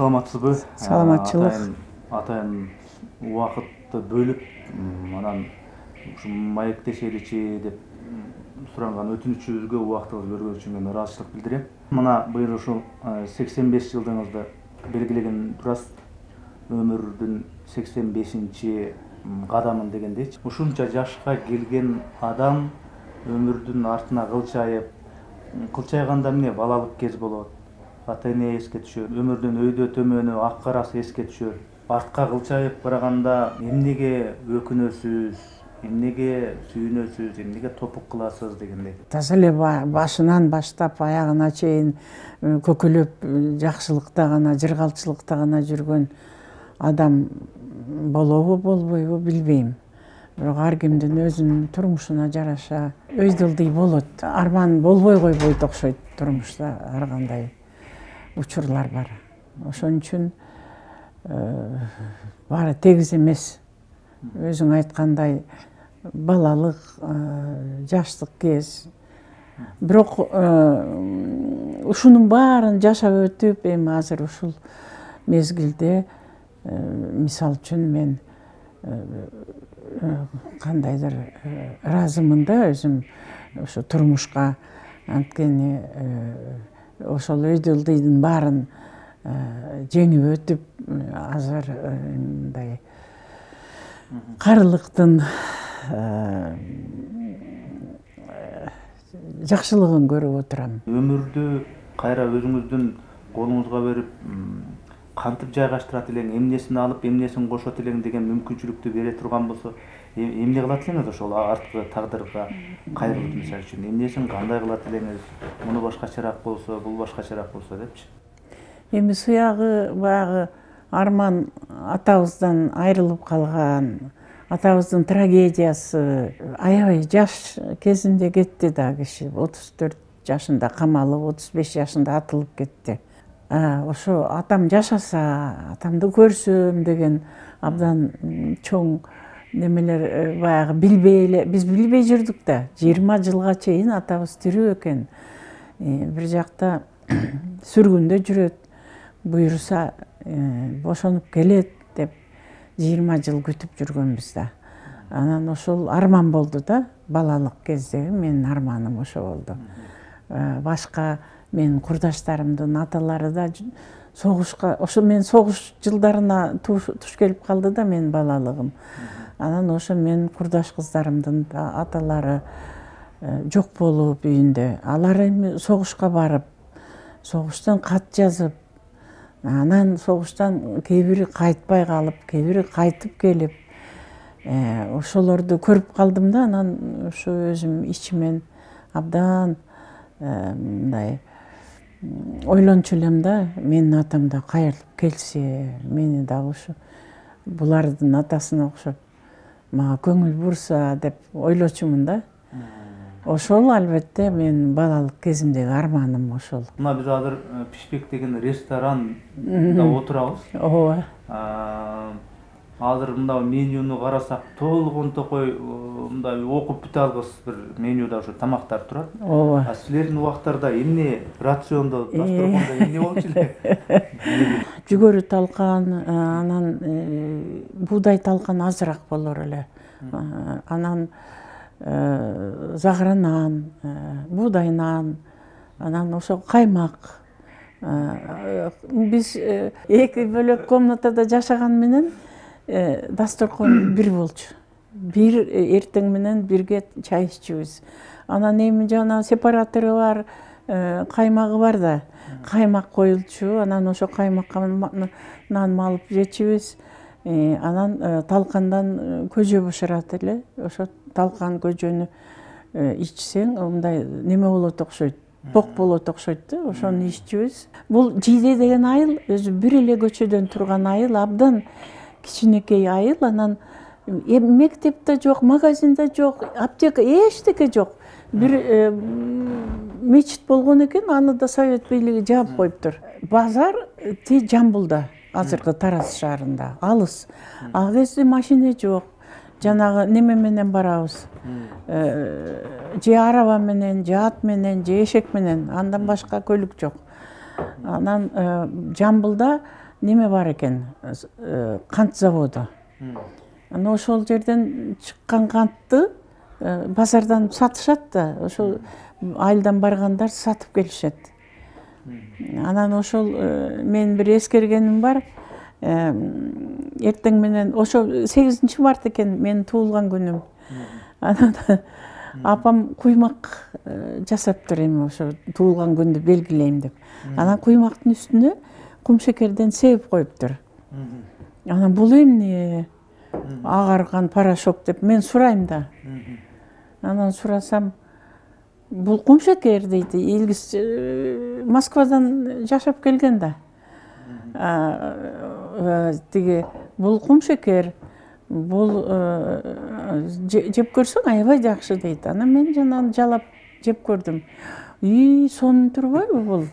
саламатсызбы? Саламатчылык. Атайын убакытты бөлүп, анан ушу маектешеличи деп суранган өтүнүчүбүзгө убактыңызды бөлгөн үчүн мен ыраазычылык билдирем. Мына быйыл ушу 85 жылдыгыңызды белгилеген турасыз. Өмүрдүн 85-чи кадамын дегендейчи. Ушунча жашка келген адам өмүрдүн артына кылчайганда эмне балалык кез болот. Ата-эне эске түшөт, өмүрдүн өйдө төмөнү, ак карасы эске түшөт. Артка кылчайып барганда эмнеге өкүнөсүз, эмнеге сүйүнөсүз, эмнеге топук кыласыз дегендей. Таза эле башынан баштап аягына чейин көкөлөп жакшылыкта гана, жыргалчылыкта гана жүргөн адам болобу, болбойбу билбейм. Бирок ар кимдин өзүнүн турмушуна жараша өйдөлдүй болот. Арман болбой койбойт окшойт турмушта ар кандай учурлар бар. Ошон үчүн баары тегиз эмес. Өзүң айткандай балалык, жаштык кез. Бирок ушунун баарын жашап өтүп, эми азыр ушул мезгилде мисал үчүн мен кандайдыр ыраазымын да өзүм ошо турмушка. Анткени ошол өйдөлдүйдүн баарын жеңип өтүп, азыр мындай карылыктын жакшылыгын көрүп отурам. Өмүрдү кайра өзүңүздүн колуңузга берип, кантип жайгаштырат элең, эмнесин алып, эмнесин кошот элең деген мүмкүнчүлүктү бере турган болсо, эмне кылат элеңиз ошол арткы тагдырга кайрылып мисалы үчүн? Эмнесин кандай кылат элеңиз? Муну башкачараак болсо, бул башкачараак болсо депчи. Эми суягы баягы Арман атабыздан айрылып калган, атабыздын трагедиясы. Аябай жаш кезинде кетти да киши. 34 жашында камалып, 35 жашында атылып кетти. Ошо атам жашаса, атамды көрсөм деген абдан чоң немелер баягы биз билбей жүрдүк да. 20 жылга чейин атабыз тирүү экен. Бир жакта сүргүндө жүрөт, буюрса бошонуп келет деп 20 жыл күтүп жүргөнбүз да. Анан ошол арман болду да, балалык кездеги менин арманым ошо болду. Башка менин курдаштарымдын аталары да согушка, ошо мен согуш жылдарына туш келип калды да менин балалыгым. Анан ошо менин курдаш кыздарымдын да аталары жок болуп үйүндө. Алар эми согушка барып, согуштан кат жазып, анан согуштан кээ бири кайтпай калып, кээ бири кайтып келип, ошолорду көрүп калдым да, анан ошо өзүм ичимен абдан мындай ойлончу элем да, менин атам да кайрылып келсе, мени дагы ушу булардын атасына окшоп мага көңүл бурса деп ойлочумун да. Ошол албетте менин балалык кезимдеги арманым ошол. Мына биз азыр Пишпек деген ресторанда отурабыз. Ооба. Азыр мында менюну карасак, толгон токой мындай окуп бүтө алгыс бир менюда ошо тамактар турат. Ооба. Силердин убактарда эмне рациондо, дасторкондо эмне болчу эле? Жүгөрү талкан, анан буудай талкан азыраак болор эле. Анан загара нан, буудай нан, анан ошо каймак. Биз эки бөлөк комнатада жашаган менен дасторкон бир болчу. Бир эртең менен бирге чай ичебиз. Анан эми жана сепаратору бар, каймагы бар да. Каймак коюлчу, анан ошо каймакка нан малып жечибиз. Анан талкандан көжө бошорат эле. Ошо талкан көжөнү ичсең, мындай неме болот окшойт. Ток болот окшойт да, ошону иччүбүз. Бул Жийде деген айыл, өзү бир эле көчөдөн турган айыл, абдан кичинекей айыл. Анан мектеп да жок, магазин да жок, аптека эчтеке жок. Бир мечит болгон экен, аны да Совет бийлиги жаап коюптур. Базар Жамбылда, азыркы Тараз шаарында, алыс. Ал кезде машина жок. Жанагы неме менен барабыз. Же араба менен, же ат менен, же эшек менен, андан башка көлүк жок. Анан Жамбылда неме бар экен, кант заводу. Ана ошол жерден чыккан кантты базардан сатышат да, ошол айылдан баргандар сатып келишет. Анан ошол мен бир эскергеним бар. Эртең менен ошо 8-март экен менин туулган күнүм. Анан апам куймак жасаптыр эми ошо туулган күндү белгилейм деп. Анан куймактын үстүнө кумшекерден себип коюптур. Анан бул эмне? Агарган порошок деп мен сурайм да. Анан сурасам, бул кумшекер дейт. Илгиз Москвадан жашап келген да. Тиги бул кумшекер, бул жеп көрсөң аябай жакшы дейт. Анан мен жанан жалап жеп көрдүм. Сонун турбайбы бул?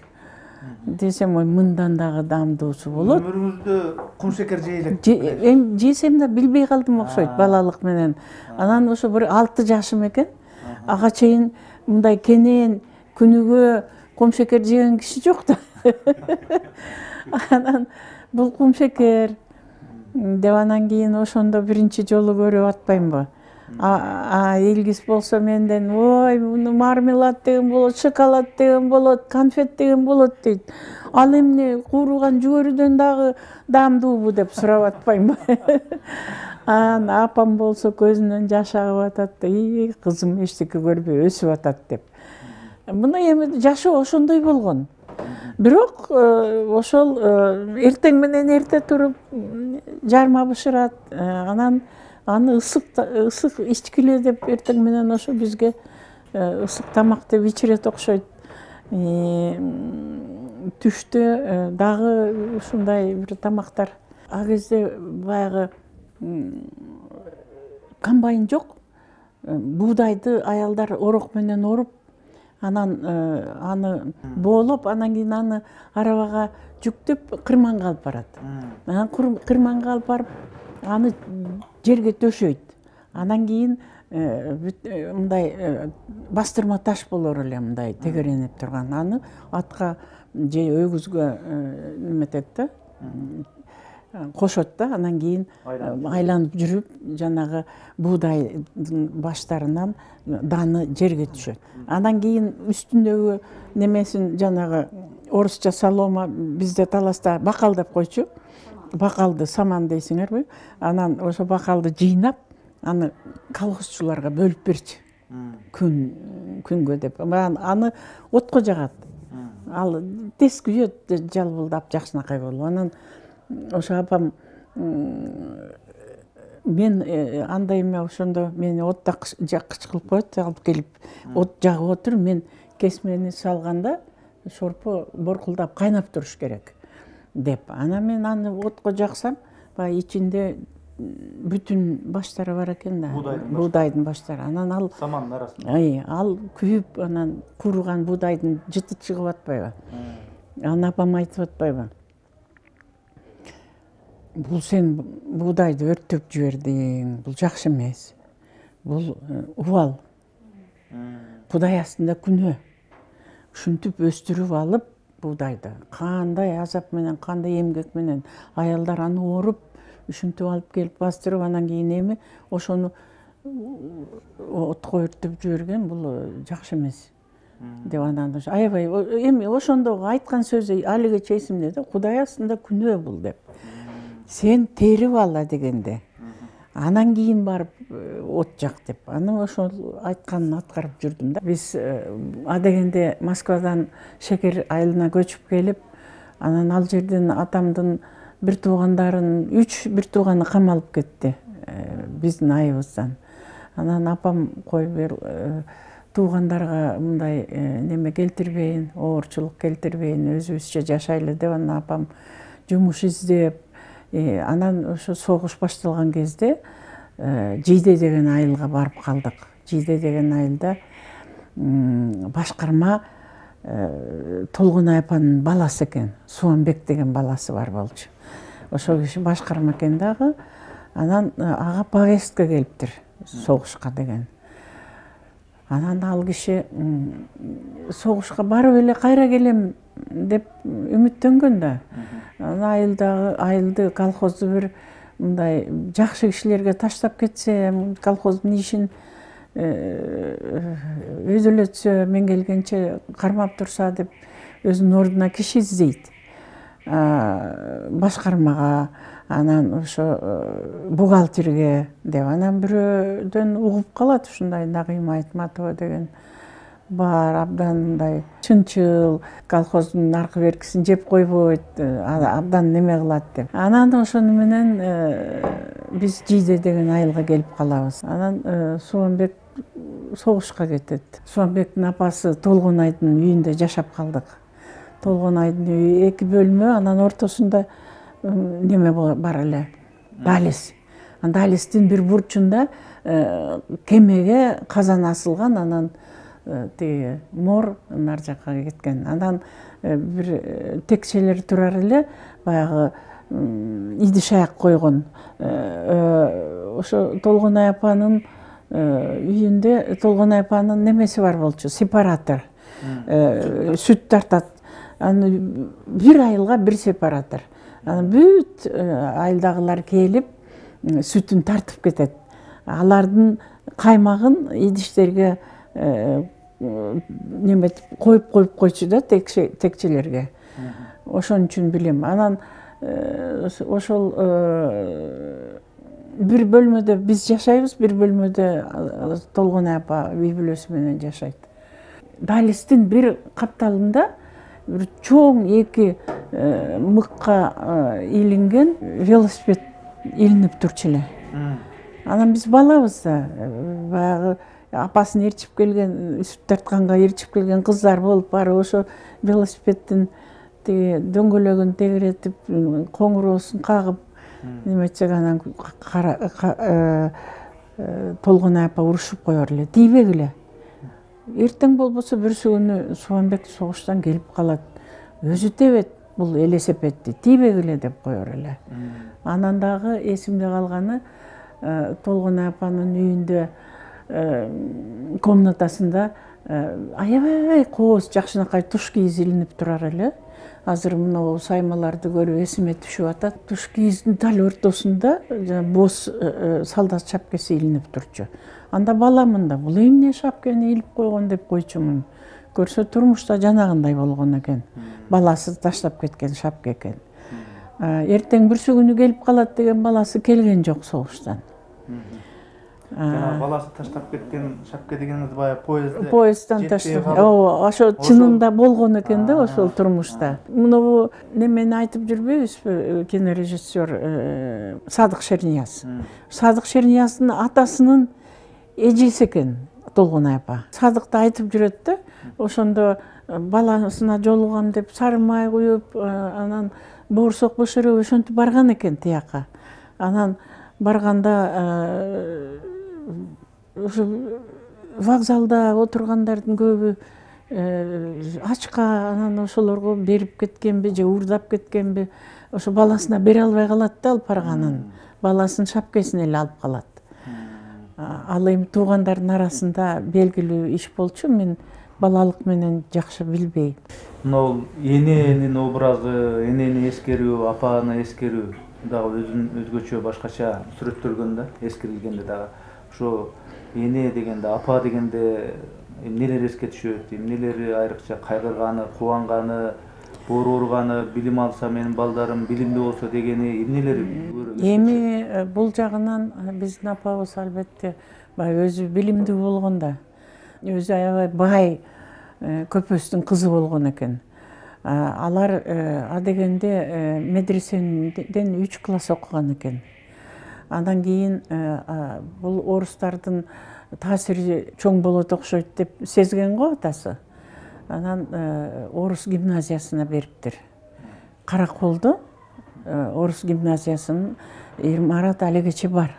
Десем, мындан дагы даамдуусу болот. Өмүрүңүздө кумшекер жей элек? Эми жесем да билбей калдым окшойт балалык менен. Анан ошо бир 6 жашым экен. Ага чейин мындай кенен күнүгө кумшекер жеген киши жок да. Анан бул кумшекер деп анан кийин ошондо биринчи жолу көрүп атпаймынбы? Илгиз болсо менден, ой, мармелад деген болот, шоколад деген болот, конфет деген болот дейт. Ал эмне кууруган жүгөрүдөн дагы даамдуубу деп сурап атпаймынбы? Апам болсо көзүнөн жаш агып атат, кызым эчтеке көрбөй өсүп атат деп. Мына эми жашоо ошондой болгон. Бирок ошол эртең менен эрте туруп жарма бышырат, анан аны ысык ичкиле деп эртең менен ошо бизге ысык тамак деп ичирет окшойт. Түштө дагы ушундай бир тамактар. А кезде баягы комбайн жок. Буудайды аялдар орок менен оруп, анан аны боолоп, анан кийин аны арабага жүктөп кырманга алып барат. Анан кырманга алып барып, аны жерге төшөйт. Анан кийин мындай бастырма таш болор эле, мындай тегеренип турган. Аны атка же өгүзгө неметет да, кошот да, анан кийин айланып жүрүп, жанагы буудайдын баштарынан даны жерге түшөт. Анан кийин үстүндөгү немесин жанагы орусча солома, бизде таласта бакал деп койчу. Бакалды саман дейсиңерби? Анан ошо бакалды жыйнап, аны колхозчуларга бөлүп берчи. Күнгө деп. Аны отко жагат. Ал тез күйөт, жалбылдап жакшынакай болуп. Анан ошо апам мен андай эме ошондо мени отто жаккыч кылып коет, алып келип от жагып отур, мен кесмени салганда шорпо боркулдап кайнап туруш керек деп. Анан мен аны отко жаксам, баягы ичинде бүтүн баштары бар экен да, буудайдын баштары. Анан ал самандын арасында. Ал күйүп, анан кууруган буудайдын жыты чыгып атпайбы? Анан апам айтып атпайбы? Бул сен буудайды өрттөп жибердиң, бул жакшы эмес. Бул убал. Кудай астында күнөө. Ушинтип өстүрүп алып буудайды. Кандай азап менен, кандай эмгек менен аялдар аны оруп, ушинтип алып келип бастырып, анан кийин эми ошону отко өрттөп жиберген, бул жакшы эмес. Деп анан аябай эми ошондогу айткан сөзү алыгыча эсимде да, Кудай астында күнөө бул деп. Сен терип ала дегенде. Анан кийин барып от жак деп. Анан ошол айтканын аткарып жүрдүм да. Биз адегенде Москвадан Шекер айылына көчүп келип, анан ал жерден атамдын бир туугандарын, 3 бир тууганы камалып кетти биздин айыбыздан. Анан апам кой бир туугандарга мындай неме келтирбейин, оорчулук келтирбейин, өзүбүзчө жашайлы деп анан апам жумуш издеп, анан ошо согуш башталган кезде Жийде деген айылга барып калдык. Жийде деген айылда башкарма Толгонай апанын баласы экен, Суанбек деген баласы бар болчу. Ошол киши башкарма экен дагы. Анан ага повестка келиптир, согушка деген. Анан ал киши согушка барып эле кайра келем деп үмүттөнгөн да. Айылды колхозду бир мындай жакшы кишилерге таштап кетсе, колхоздун ишин өзөлөтсө, мен келгенче кармап турса деп өзүнүн ордуна киши издейт. Башкармага, анан ошо бухгалтерге деп, анан бирөөдөн угуп калат ушундай Нагыйма Айтматова деген бар, абдан мындай чынчыл, колхоздун аркы беркисин жеп койбойт, абдан неме кылат деп. Анан ошону менен биз Жийде деген айылга келип калабыз. Анан Субанбек согушка кетет. Субанбектин апасы Толгонайдын үйүндө жашап калдык. Толгонайдын үйү 2 бөлмө, анан ортосунда неме бар эле, далис. Далистин бир бурчунда кемеге казан асылган, анан тиги мор нар жакка кеткен. Анан бир текчелер турар эле, баягы идиш аяк койгон. Ошо Толгонай апанын үйүндө Толгонай апанын немеси бар болчу, сепаратор. Сүт тартат. Аны бир айылга бир сепаратор. Анан бүт айылдагылар келип сүтүн тартып кетет. Алардын каймагын идиштерге неметип коюп койчу да, текчелерге. Ошон үчүн билем. Анан ошол бир бөлмөдө биз жашайбыз, бир бөлмөдө Толгонай апа үй бүлөсү менен жашайт. Далистин бир капталында бир чоң 2 мыкка илинген велосипед илинип турчу эле. Анан биз балабыз да, баягы апасын ээрчип келген, сүт тартканга ээрчип келген кыздар болуп барып ошо велосипедтин тиги дөңгөлөгүн тегеретип, коңуроосун кагып неметсек, анан Толгонай апа урушуп коер эле, тийбек эле. Эртең болбосо бүрсү күнү Субанбек согуштан келип калат. Өзү тебет бул велосипедди, тийбек эле деп коер эле. Анан дагы эсимде калганы, Толгонай апанын үйүндө комнатасында аябай кооз жакшынакай туш кийиз илинип турар эле. Азыр мына саймаларды көрүп эсиме түшүп атат. Туш кийиздин дал ортосунда боз солдат шапкасы илинип турчу. Анда баламын да, бул эмне шапканы илип койгон деп койчумун. Көрсө турмушта жанагындай болгон экен. Баласы таштап кеткен шапка экен. Эртең бүрсү күнү келип калат деген баласы келген жок согуштан. Баласы таштап кеткен шапка дегениңиз баягы поезддан таштап. Ошо чынында болгон экен да ошол турмушта. Муну немени айтып жүрбөйбүзбү, кинорежиссер Садык Шернияз. Садык Шернияздын атасынын эжеси экен Толгонай апа. Садыкты айтып жүрөт да, ошондо баласына жолугам деп сары май куюп, анан боорсок бошоруп ошентип барган экен тияка. Анан барганда ошо вокзалда отургандардын көбү ачка, анан ошолорго берип кеткенби же уурдап кеткенби, ошо баласына бере албай калат да алып барганын. Баласынын шапкасын эле алып калат. Ал эми туугандардын арасында белгилүү иш болчу, мен балалык менен жакшы билбейм. Мына эненин образы, энени эскерүү, апаны эскерүү дагы өзүнүн өзгөчө башкача сүрөттөлгөн да, эскерилгенде дагы. Ошо эне дегенде, апа дегенде эмнелер эске түшөт, эмнелери айрыкча кайгырганы, кубанганы, боору ооруганы, билим алса менин балдарым билимдүү болсо дегени эмнелери көрөбүз? Эми бул жагынан биздин апабыз албетте өзү билимдүү болгон да. Өзү аябай бай көпөстүн кызы болгон экен. Алар адегенде медреседен 3 класс окуган экен. Андан кийин бул орустардын таасири чоң болот окшойт деп сезген го атасы. Анан орус гимназиясына бериптир. Караколдо орус гимназиясынын имарат алегече бар.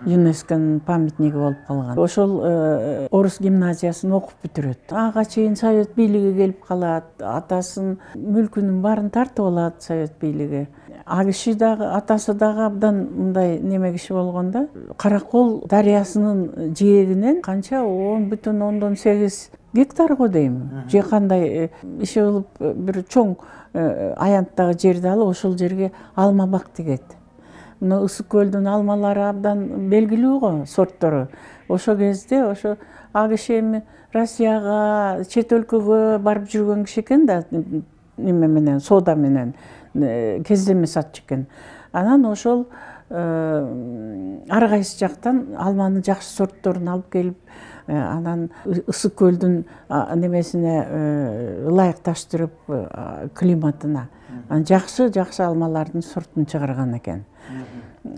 ЮНЕСКОнун памятниги болуп калган. Ошол орус гимназиясын окуп бүтүрөт. Ага чейин совет бийлиги келип калат, атасынын мүлкүнүн баарын тартып алат совет бийлиги. А киши дагы, атасы дагы абдан мындай неме киши болгон да. Каракол дарыясынын жээгинен канча 10,8 гектар го дейм. Же кандай иши кылып бир чоң аянттагы жерди алып, ошол жерге алма бак тигет. Мына Ысык көлдүн алмалары абдан белгилүү го сорттору. Ошол кезде ошо а киши эми Россияга, чет өлкөгө барып жүргөн киши экен да, неме менен, соода менен кездеме сатчу экен. Анан ошол ар кайсы жактан алманын жакшы сортторун алып келип, анан Ысык көлдүн немесине ылайыкташтырып, климатына жакшы алмалардын сортун чыгарган экен.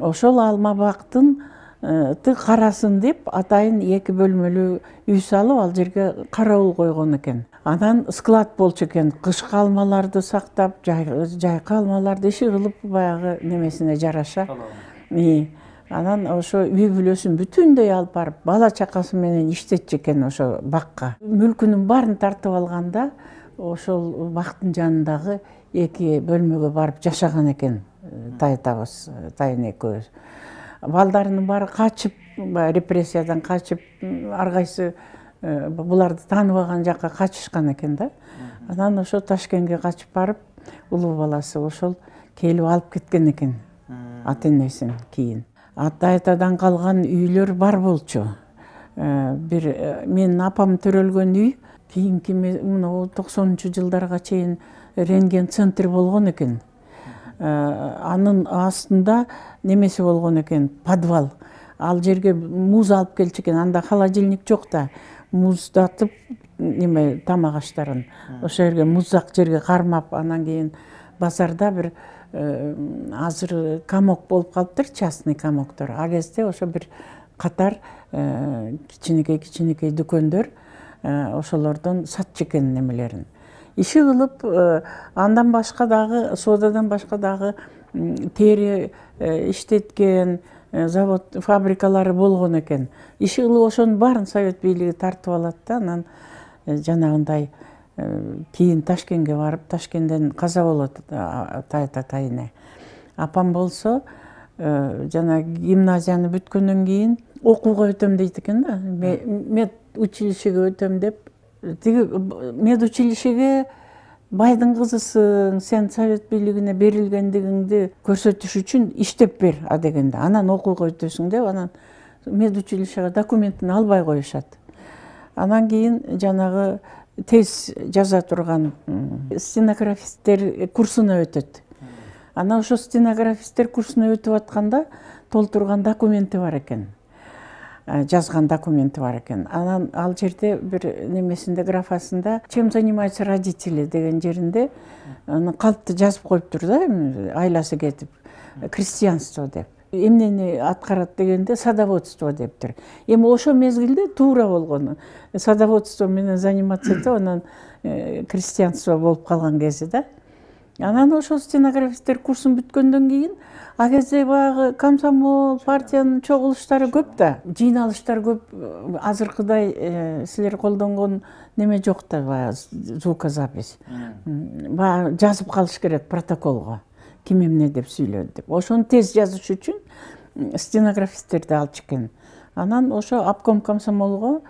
Ошол алма бактын карасын деп атайын 2 бөлмөлүү үй салып, ал жерге карауыл койгон экен. Анан склад болчу экен. Кышкы алмаларды сактап, жайкы алмаларды иши кылып баягы немесине жараша. Анан ошо үй бүлөсүн бүтүндөй алып барып, бала чакасы менен иштетчү экен ошо бакка. Мүлкүнүн баарын тартып алганда, ошол бактын жанындагы 2 бөлмөгө барып жашаган экен. Тайтабыз, тайын экөөбүз. Балдарынын баары качып, репрессиядан качып, ар кайсы буларды тааныбаган жакка качышкан экен да. Анан ошо Ташкентке качып барып, улуу баласы ошол келип алып кеткен экен ата-энесин кийин. Ата-атадан калган үйлөр бар болчу. Бир менин апам төрөлгөн үй кийинки мына 90-жылдарга чейин рентген центр болгон экен. Анын астында немеси болгон экен, подвал. Ал жерге муз алып келчү экен, анда холодильник жок да. Муздатып неме тамак аштарын. Ошол жерге муздак жерге кармап, анан кийин базарда бир азыр комок болуп калыптыр, частный комоктор. А кезде ошо бир катар кичинекей дүкөндөр ошолордон сатчу экен немелерин. Иши кылып, андан башка дагы, соодадан башка дагы тери иштеткен завод, фабрикалары болгон экен. Иши кылып ошонун баарын совет бийлиги тартып алат да, анан жанагындай кийин Ташкентке барып, Ташкенттен каза болот тайыне. Апам болсо, жана гимназияны бүткөндөн кийин окууга өтөм дейт экен да. Мед училищеге өтөм деп, тиги мед училищеге байдын кызысың, сен совет бийлигине берилгендигиңди көрсөтүш үчүн иштеп бер дегенде. Анан окууга өтөсүң деп, анан мед училищеге документин албай коюшат. Анан кийин жанагы тез жаза турган стенографисттер курсуна өтөт. Анан ошо стенографисттер курсуна өтүп атканда толтурган документи бар экен. Жазган документи бар экен. Анан ал жерде бир немесинде, графасында чем занимаются родители деген жеринде калпты жазып коюптур да, айласы кетип, крестьянство деп. Эмнени аткарат дегенде садоводство дептир. Эми ошо мезгилде туура болгон. Садоводство менен заниматься этип, анан крестьянство болуп калган кези да. Анан ошо стенографисттер курсун бүткөндөн кийин, а кезде баягы комсомол, партиянын чогулуштары көп да, жыйналыштар көп, азыркыдай силер колдонгон неме жок да, баягы звукозапись. Баягы жазып калыш керек протоколго. Ким эмне деп сүйлөдү деп. Ошону тез жазыш үчүн стенографисттерди алчу экен. Анан ошо обком комсомолго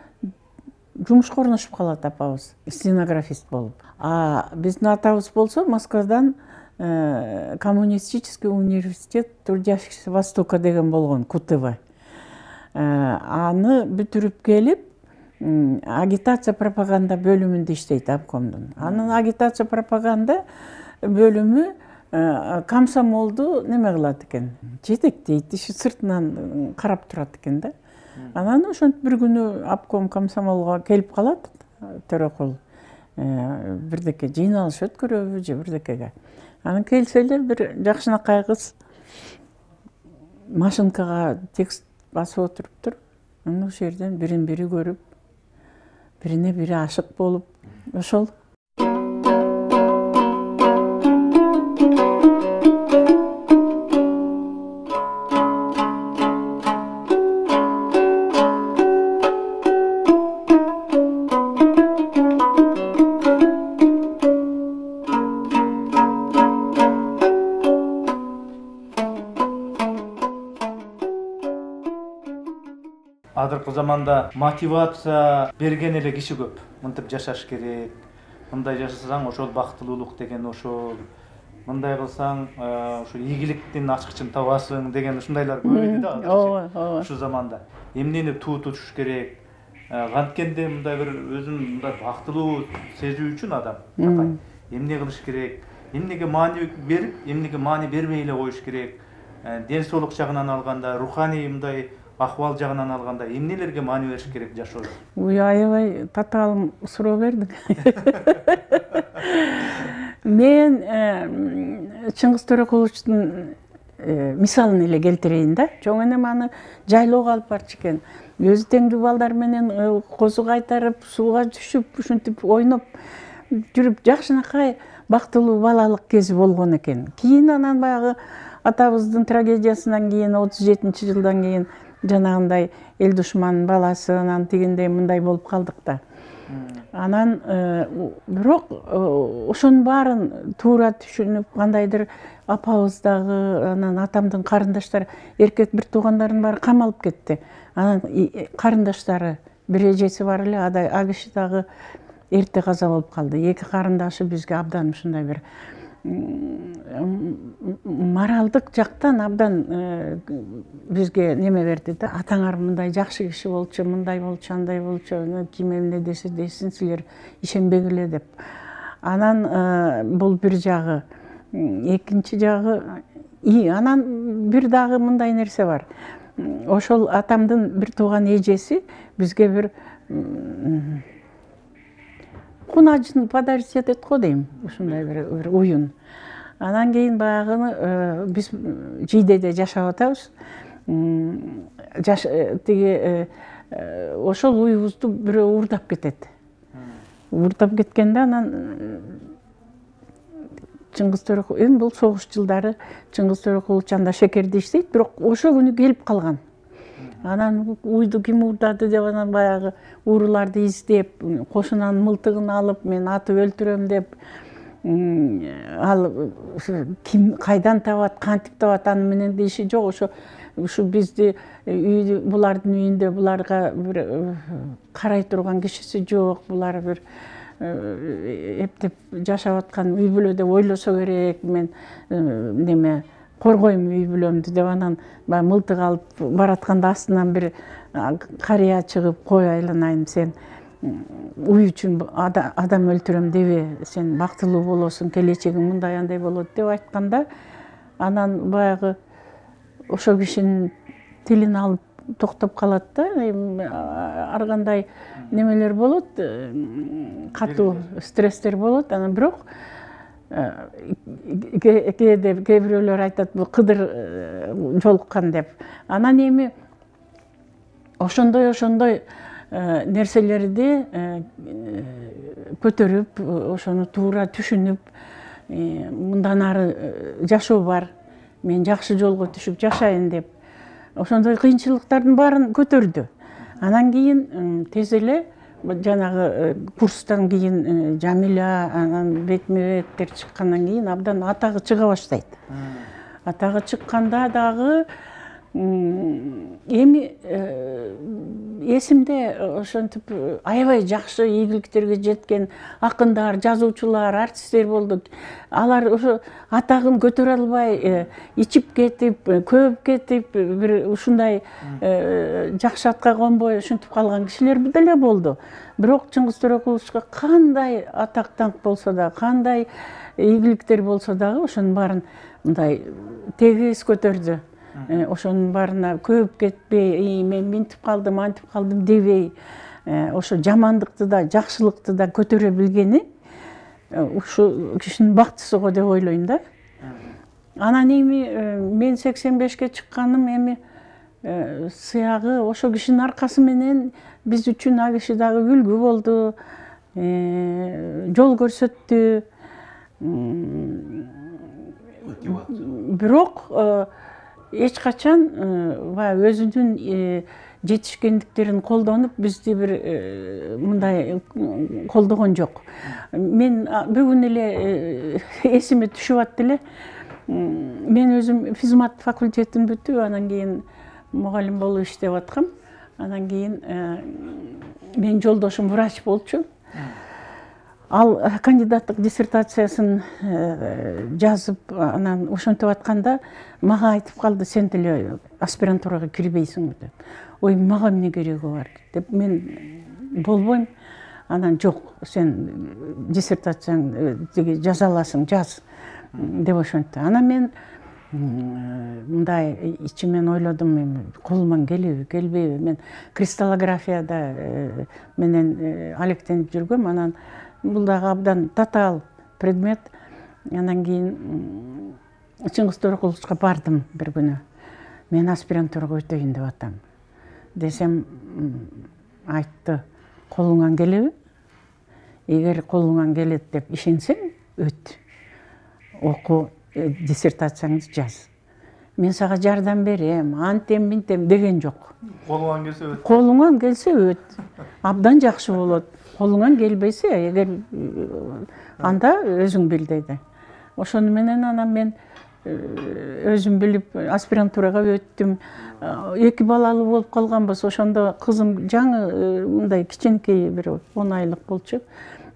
жумушка орношуп калат апабыз, стенографист болуп. А биздин атабыз болсо Москвадан коммунистический университет трудящихся Востока деген болгон, КУТВ. Аны бүтүрүп келип, агитация пропаганда бөлүмүндө иштейт обкомдун. Анын агитация пропаганда бөлүмү комсомолду неме кылат экен, жетектейт, иши сыртынан карап турат экен да. Анан ошентип бир күнү обком комсомолго келип калат, төрөкул. Бирдеке жыйналыш өткөрөбү же бирдекеге. Анан келселер, бир жакшынакай кыз машинкага текст басып отуруптур. Анан ошол жерден бирин бири көрүп, бирине бири ашык болуп, ошол Азыркы заманда мотивация берген эле киши көп. Мынтип жашаш керек. Мындай жашасаң ошол бактылуулук деген ошол. Мындай кылсаң ошо ийгиликтин ачкычын табасың деген ушундайлар көп эди да азыр. ооба ооба Ушу заманда эмнени тутуш керек? Канткенде мындай бир өзүн мындай бактылуу сезүү үчүн адам эмне кылыш керек? Эмнеге маани берип, эмнеге маани бербей эле коюш керек? Ден соолук жагынан алганда, руханий мындай ахвал жагынан алганда эмнелерге маани бериш керек жашоодо? аябай татаал суроо бердиң. Мен Чыңгыз Төрөкуловичтун мисалын эле келтирейин да. Чоң энем аны жайлоого алып барчу экен. Өзү теңдүү балдар менен козу кайтарып, сууга түшүп, ушинтип ойноп жүрүп жакшынакай бактылуу балалык кези болгон экен. Кийин анан баягы атабыздын трагедиясынан кийин 37-жылдан кийин жанагындай эл душманынын баласы анан тигиндей мындай болуп калдык да. Анан бирок ошонун баарын туура түшүнүп, кандайдыр апабыз дагы, анан атамдын карындаштары, эркек бир туугандарынын баары камалып кетти. Анан карындаштары, бир эжеси бар эле, а киши дагы эрте каза болуп калды. Эки карындашы бизге абдан ушундай бир моралдык жактан абдан бизге неме берди да. Атаңар мындай жакшы киши болчу, мындай болчу, андай болчу, ким эмне десе десин, силер ишенбегиле деп. Анан бул бир жагы. Экинчи жагы, анан бир дагы мындай нерсе бар. Ошол атамдын бир тууган эжеси бизге бир кунажын подарить этет го дейм, ушундай бир уюн. Анан кийин баягыны биз Жийдеде жашап атабыз. Тиги ошол уюбузду бирөө уурдап кетет. Уурдап кеткенде анан Чыңгыз Төрөкулович, бул согуш жылдары Чыңгыз Төрөкулович анда шекерде иштейт, бирок ошо күнү келип калган. Анан уйду ким уурдады деп анан баягы ууруларды издеп, кошунанын мылтыгын алып, мен атып өлтүрөм деп, ал ким кайдан табат, кантип табат, аны менен да иши жок. Ушу бизди булардын үйүндө буларга бир карай турган кишиси жок, булар бир эптеп жашап аткан үй бүлө деп ойлосо керек, мен неме коргойм үй бүлөмдү деп анан баягы мылтык алып баратканда астынан бир карыя чыгып, кой айланайын, сен уй үчүн адам өлтүрөм дебе, сен бактылуу болосуң, келечегиң мындай андай болот деп айтканда, анан баягы ошол кишинин тилин алып токтоп калат да. Ар кандай немелер болот, катуу стресстер болот. Анан бирок кээ бирөөлөр айтат, бул кыдыр жолуккан деп. Анан эми ошондой нерселерди көтөрүп, ошону туура түшүнүп, мындан ары жашоо бар, мен жакшы жолго түшүп жашайын деп, ошондой кыйынчылыктардын баарын көтөрдү. Анан кийин тез эле жанагы курстан кийин Жамиля, анан бетме-беттер чыккандан кийин абдан атагы чыга баштайт. Атагы чыкканда дагы эми эсимде ошентип аябай жакшы ийгиликтерге жеткен акындар, жазуучулар, артисттер болду. Алар ошо атагын көтөрө албай ичип кетип, көөп кетип, бир ушундай жакшы атка конбой ушинтип калган кишилер деле болду. Бирок Чыңгыз Төрөкуловичка кандай атак даңк болсо да, кандай ийгиликтер болсо дагы ошонун баарын мындай тегиз көтөрдү. Ошонун баарына көөп кетпей, мен минтип калдым, антип калдым дебей, ошо жамандыкты да, жакшылыкты да көтөрө билгени ушу кишинин бактысы го деп ойлойм да. Анан эми мен 85ке чыкканым эми сыягы ошо кишинин аркасы менен биз үчүн а киши дагы үлгү болду, жол көрсөттү. Бирок эч качан өзүнүн жетишкендиктерин колдонуп бизди бир мындай колдогон жок. Мен бүгүн эле эсиме түшүп атты эле. Мен өзүм физмат факультетин бүтүп, анан кийин мугалим болуп иштеп аткам. Анан кийин менин жолдошум врач болчу. Ал кандидаттык диссертациясын жазып, анан ошентип атканда мага айтып калды, сен деле аспирантурага кирбейсиңби деп. Ой, мага эмне кереги бар деп, мен болбойм. Анан жок, сен диссертацияңды жаза аласың, жаз деп ошентти. Анан мен мындай ичимен ойлодум, колуман келеби, келбейби. Мен кристаллографияда менен алектенип жүргөм. Анан бул дагы абдан татаал предмет. Анан кийин Чыңгыз Төрөкуловичка бардым бир күнү. Мен аспирантурага өтөйүн деп атам. Десем, айтты, колуңан келеби? Эгер колуңан келет деп ишенсең, өт. Оку, диссертацияңды жаз. Мен сага жардам берем, антем, минтем деген жок. Колуңан келсе өт. Колуңан келсе өт. Абдан жакшы болот. Колуңан келбейсе, эгер анда өзүң бил деди. Ошону менен анан мен өзүм билип аспирантурага өттүм. 2 балалуу болуп калганбыз. Ошондо кызым жаңы мындай кичинекей бир 10 айлык болчу.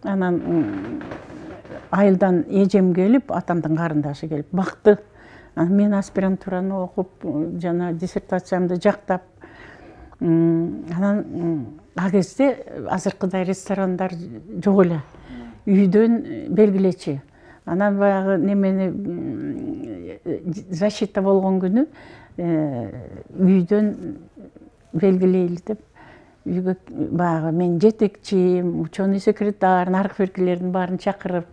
Анан айылдан эжем келип, атамдын карындашы келип бакты. Мен аспирантураны окуп, жана диссертациямды жактап, анан а кезде азыркыдай ресторандар жок эле. Үйдөн белгилечи. Анан баягы немени защита болгон күнү үйдөн белгилейли деп, үйгө баягы мен жетекчим, ученый секретарь, наркы беркилердин баарын чакырып,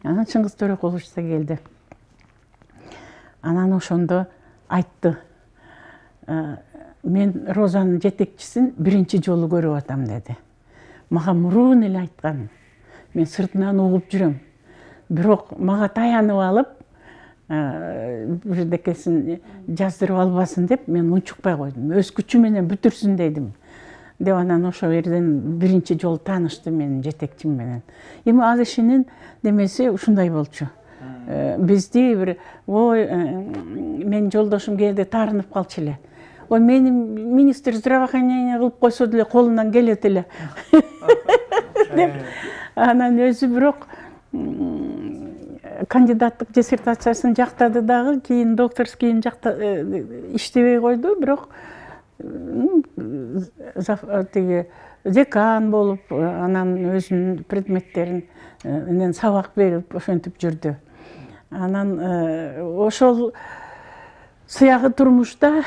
анан Чыңгыз Төрөкулович да келди. Анан ошондо айтты, мен Розанын жетекчисин биринчи жолу көрүп атам деди. Мага мурун эле айткан. Мен сыртынан угуп жүрөм. Бирок мага таянып алып, бирдекесин жаздырып албасын деп, мен унчукпай койдум. Өз күчү менен бүтүрсүн дедим. Деп анан ошо жерден биринчи жолу таанышты менин жетекчим менен. Эми ал ишинин немеси ушундай болчу. Бизди бир, ой, менин жолдошум кээде таарынып калчу эле. Ой, мени министр здравоохранения кылып койсо деле колунан келет эле. Деп анан өзү бирок кандидаттык диссертациясын жактады дагы, кийин докторскийин иштебей койду, бирок тиги декан болуп, анан өзүнүн предметтерин менен сабак берип, ошентип жүрдү. Анан ошол сыягы турмушта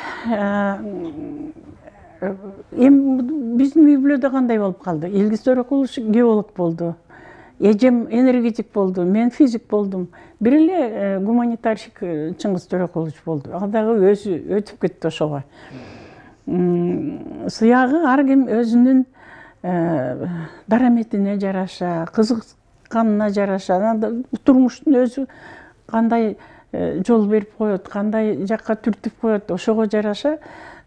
эми биздин үй бүлөдө кандай болуп калды? Илгиз Төрөкулович геолог болду. Эжем энергетик болду, мен физик болдум. Бир эле гуманитарщик Чыңгыз Төрөкулович болду. Ал дагы өзү өтүп кетти ошого. Сыягы ар ким өзүнүн дараметине жараша, кызыкканына жараша, турмуштун өзү кандай жол берип коет, кандай жакка түртүп коет, ошого жараша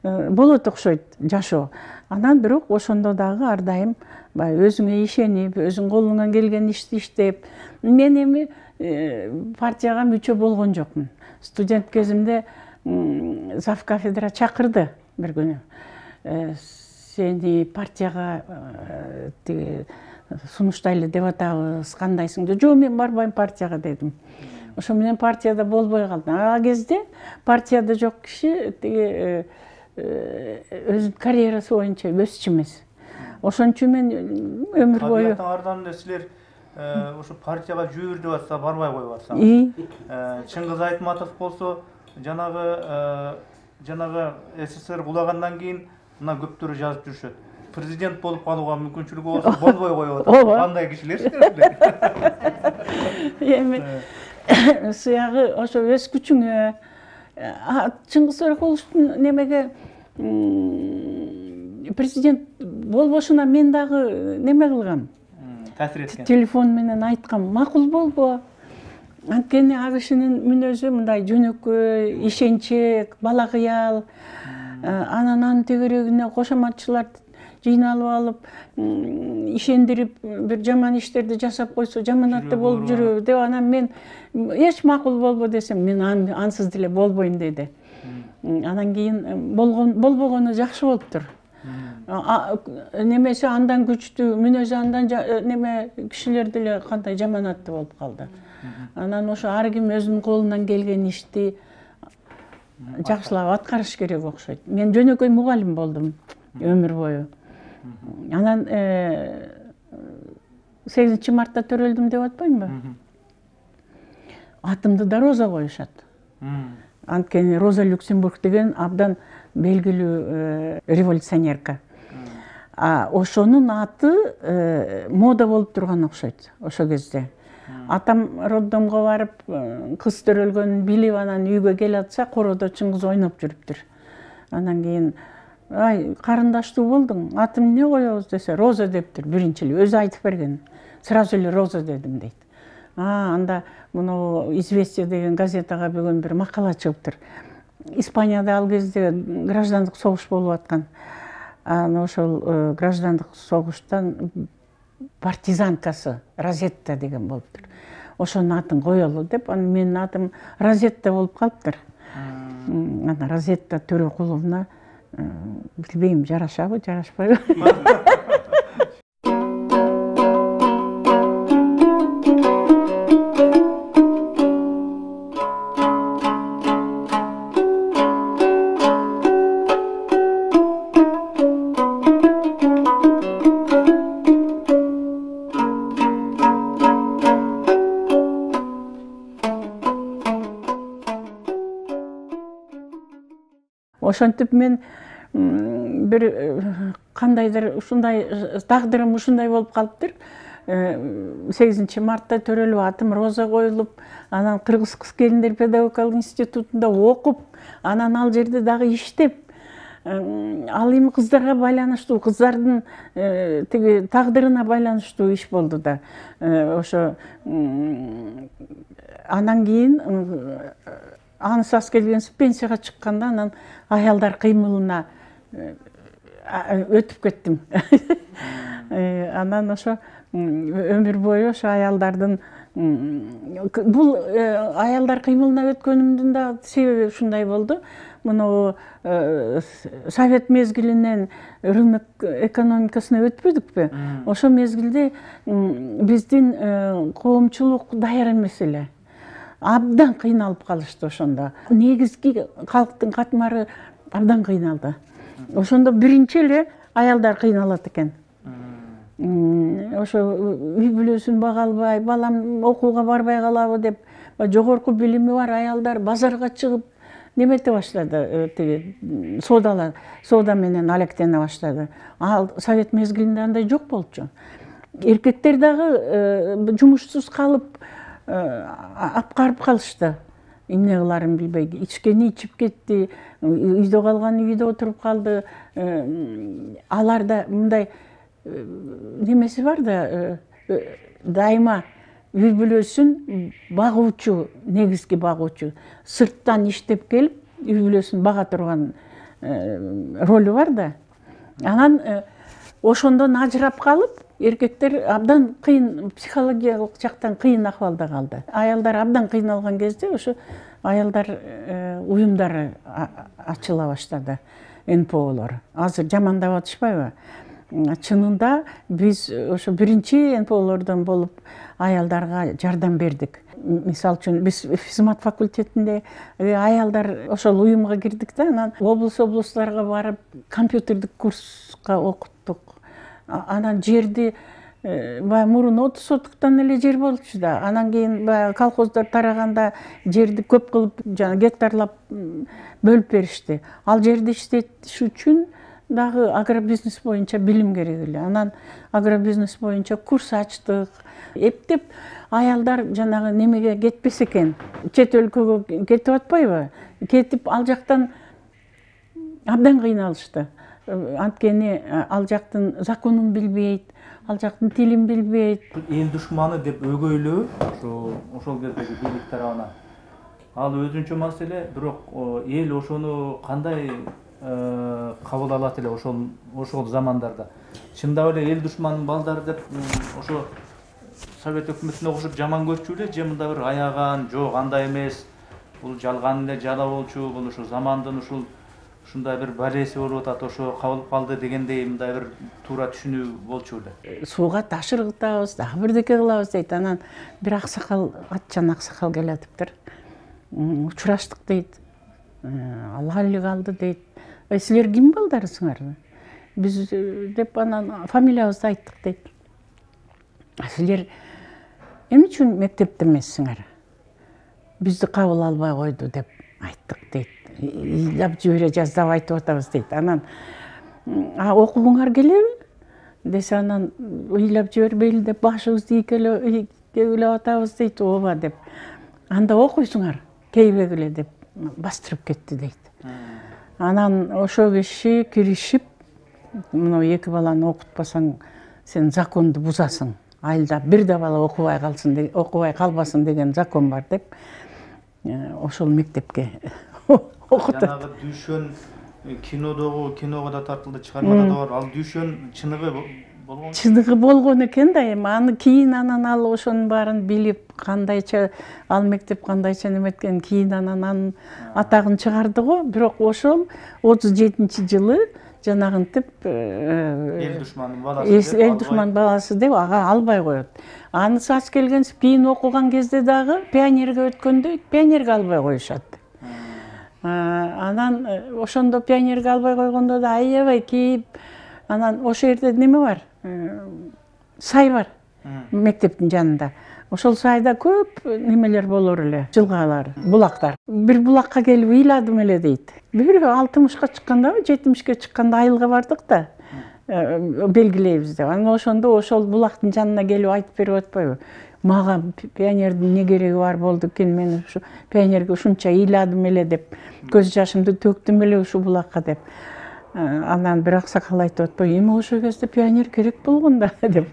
болот окшойт жашоо. Анан бирок ошондо дагы ар дайым өзүңө ишенип, өзүң колуңан келген ишти иштеп. Мен эми партияга мүчө болгон жокмун. Студент кезимде зав кафедра чакырды бир күнү. Сени партияга сунуштайлы деп атабыз, кандайсың деп. Жок, мен барбайм партияга дедим. Ошо менен партияда болбой калдым. А кезде партияда жок киши өзүнүн карьерасы боюнча өсчү эмес. Ошон үчүн мен өмүр бою ардан эле силер ошо партияга жүрүр деп атса барбай коюп атсаңыз. Чыңгыз Айтматов болсо жанагы СССР кулагандан кийин мына көптөрү жазып жүрүшөт. Президент болуп калууга мүмкүнчүлүгү болсо болбой коюп атат. Кандай кишилер силер? Эми сыягы ошо өз күчүңө, Чыңгыз Төрөкуловичтун немеге президент болбошуна мен дагы неме кылгам. Таасир эткен. Телефон менен айткам, макул болбо. Анткени ал кишинин мүнөзү мындай жөнөкөй, ишенчек, бала кыял. Анан анын тегерегине кошоматчылар жыйналып алып, ишендирип, бир жаман иштерди жасап койсо, жаманатты болуп жүрөбү деп, анан мен эч макул болбо десем, мен ансыз деле болбойм деди. Анан кийин болбогону жакшы болуптур. Немесе андан күчтүү, мүнөзү андан неме кишилер деле кандай жаманаттуу болуп калды. Анан ошо ар ким өзүнүн колунан келген ишти жакшылап аткарыш керек окшойт. Мен жөнөкөй мугалим болдум өмүр бою. Анан 8 мартта төрөлдүм деп атпаймынбы? Атымды да Роза коюшат. Анткени Роза Люксембург деген абдан белгилүү революционерка. Ошонун аты мода болуп турган окшойт ошо кезде. Атам роддомго барып, кыз төрөлгөнүн билип, анан үйгө келе атса, короодо чыңгыз ойноп жүрүптүр. Анан кийин, ай, карындаштуу болдуң, атым эмне коебуз десе, Роза дептир биринчи эле, өзү айтып берген. Сразу эле Роза дедим дейт. Анда муну «Известия» деген газетага бүгүн бир макала чыгыптыр. Испанияда ал кезде граждандык согуш болуп аткан. Ошол граждандык согуштан партизанкасы Розетта деген болуптур. Ошонун атын коелу деп, анан менин атым Розетта болуп калыптыр. Ана Розетта Төрөкуловна, билбейм, жарашабы, жарашпайбы? Ошентип мен бир кандайдыр ушундай тагдырым ушундай болуп калыптыр. 8 мартта төрөлүп, атым Роза коюлуп, анан Кыргыз кыз келиндер педагогикалык институтунда окуп, анан ал жерде дагы иштеп, ал эми кыздарга байланыштуу, кыздардын тиги тагдырына байланыштуу иш болду да. Ошо анан кийин ансыз келгенсип пенсияга чыкканда, анан аялдар кыймылына өтүп кеттим. Анан ошо өмүр бою ошо аялдардын бул аялдар кыймылына өткөнүмдүн да себеби ушундай болду. Муну совет мезгилинен рынок экономикасына өтпөдүкпү? Ошо мезгилде биздин коомчулук даяр эмес эле. Абдан кыйналып калышты ошондо. Негизги калктын катмары абдан кыйналды. Ошондо биринчи эле аялдар кыйналат экен. Ошо үй бүлөсүн бага албай, балам окууга барбай калабы деп, жогорку билими бар аялдар базарга чыгып немете баштады, тиги соода менен алектене баштады. Ал совет мезгилинде андай жок болчу. Эркектер дагы жумушсуз калып апкарып калышты. Эмне кыларын билбей, ичкени ичип кетти, үйдө калган үйдө отуруп калды. Аларда мындай немеси бар да, дайыма үй бүлөсүн багуучу, негизги багуучу, сырттан иштеп келип, үй бүлөсүн бага турган ролу бар да. Анан ошондон ажырап калып, эркектер абдан кыйын, психологиялык жактан кыйын акыбалда калды. Аялдар абдан кыйналган кезде ошо аялдар уюмдары ачыла баштады, НПОлор. Азыр жамандап атышпайбы? Чынында биз ошо биринчи НПОлордон болуп аялдарга жардам бердик. Мисалы үчүн биз физмат факультетинде аялдар ошол уюмга кирдик да, анан облустарга барып компьютердик курска окуттук. Анан жерди мурун 30 соттуктан эле жер болчу да. Анан кийин колхоздор тараганда жерди көп кылып, жана гектарлап бөлүп беришти. Ал жерди иштетиш үчүн дагы агробизнес боюнча билим керек эле. Анан агробизнес боюнча курс ачтык. Эптеп аялдар жанагы немеге кетпесе экен, чет өлкөгө кетип атпайбы? Кетип ал жактан абдан кыйналышты. Анткени ал жактын законун билбейт, ал жактын тилин билбейт. Эл душманы деп өгөйлөө ошол кездеги бийлик тарабынан. Ал өзүнчө маселе, бирок эл ошону кандай кабыл алат эле ошол замандарда. Чындап эле эл душманын балдары деп ошо совет өкмөтүнө окшоп жаман көрчү эле, же мында бир аяган, жок андай эмес, бул жалган эле жала болчу, бул ошо замандын ушул ушундай бир барьерси болуп атат, ошо кабылып калды дегендей мындай бир туура түшүнүү болчу эле. Сууга ташыргытабыз, дагы бирдеке кылабыз дейт. Анан бир аксакал, атчан аксакал келатыптыр. Учураштык дейт. Алга эле калды дейт. Силер ким балдарысыңар? Биз деп анан фамилиябызды айттык дейт. Силер эмне үчүн мектепте эмессиңер? Бизди кабыл албай койду деп айттык дейт. Ыйлап жибере жаздап айтып атабыз дейт. Анан окугуңар келеби? Десе анан ыйлап жибербейли деп башыбызды ийгелеп атабыз дейт. Ооба деп. Анда окуйсуңар, кейбегиле деп бастырып кетти дейт. Анан ошо киши киришип, мына эки баланы окутпасаң, сен законду бузасың. Айылда бир да бала окубай калбасын деген закон бар деп, ошол мектепке окутат. Жанагы дүйшөн киного да тартылды, чыгармада да бар. Ал дүйшөн чыныгы болгон. Чыныгы болгон экен да, эми аны кийин анан ал ошонун баарын билип, кандайча ал мектеп кандайча неметкен, кийин анан атагын чыгарды го. Бирок ошол 37-жылы жанагынтип эл душмандын баласы деп, эл душман баласы деп ага албай коет. Анысы аш келгенсип кийин окуган кезде дагы пионерге өткөндө пионерге албай коюшат. Анан ошондо пионерге албай койгондо да аябай кейип, анан ошо жерде неме бар? Сай бар мектептин жанында. Ошол сайда көп немелер болор эле, жылгалар, булактар. Бир булакка келип ыйладым эле дейт. Бир 60ка чыккандабы, 70ке чыкканда айылга бардык да, белгилейбиз деп. Анан ошондо ошол булактын жанына келип айтып берип атпайбы? Мага пионердин не кереги бар болду экен, мен ушу пионерге ушунча ыйладым эле деп, көз жашымды төктүм эле ушу булакка деп. Анан бир аксакал айтып атпайбы? Эми ошол кезде пионер керек болгон да деп.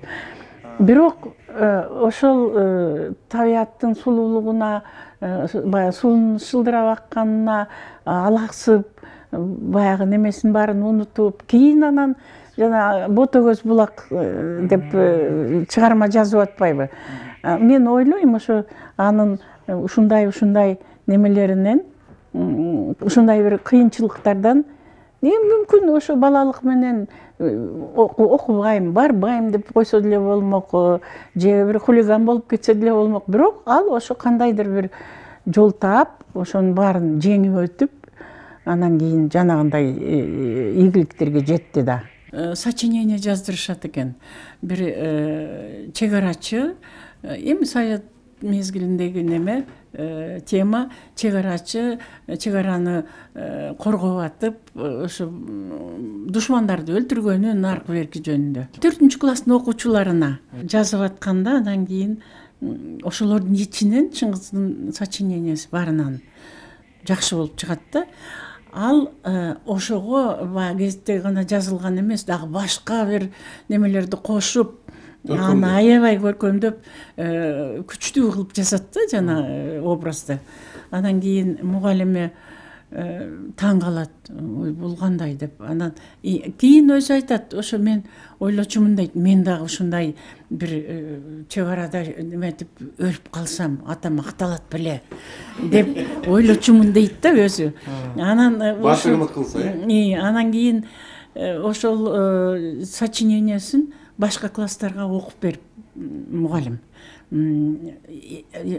Бирок ошол табияттын сулуулугуна, баягы суунун шылдырап акканына алаксып, баягы немесин баарын унутуп, кийин анан жана Ботөгөз булак деп чыгарма жазып атпайбы? Мен ойлойм, ошо анын ушундай немелеринен, ушундай бир кыйынчылыктардан мүмкүн ошо балалык менен окубайм, барбайм деп койсо деле болмок, же бир хулиган болуп кетсе деле болмок. Бирок ал ошо кандайдыр бир жол таап, ошонун баарын жеңип өтүп, анан кийин жанагындай ийгиликтерге жетти да. Сочинение жаздырышат экен. Бир чек арачы, эми Совет мезгилиндеги неме, тема чек арачы, чек араны коргоп атып, ошо душмандарды өлтүргөнү наркы берки жөнүндө. 4-класстын окуучуларына жазып атканда, андан кийин ошолордун ичинен Чыңгыздын сочиненияси баарынан жакшы болуп чыгат да. Ал ошого баягы кезде гана жазылган эмес, дагы башка бир немелерди кошуп, аны аябай көркөмдөп, күчтүү кылып жазат да жана образды. Анан кийин мугалиме таң калат, ой бул кандай деп. Анан кийин өзү айтат, ошо мен ойлочумун дейт, мен дагы ушундай бир чек арада неметип өлүп калсам, атам макталат беле деп ойлочумун дейт да өзү. Анан башы ымыт кылса, анан кийин ошол сочинениясын башка класстарга окуп берип мугалим.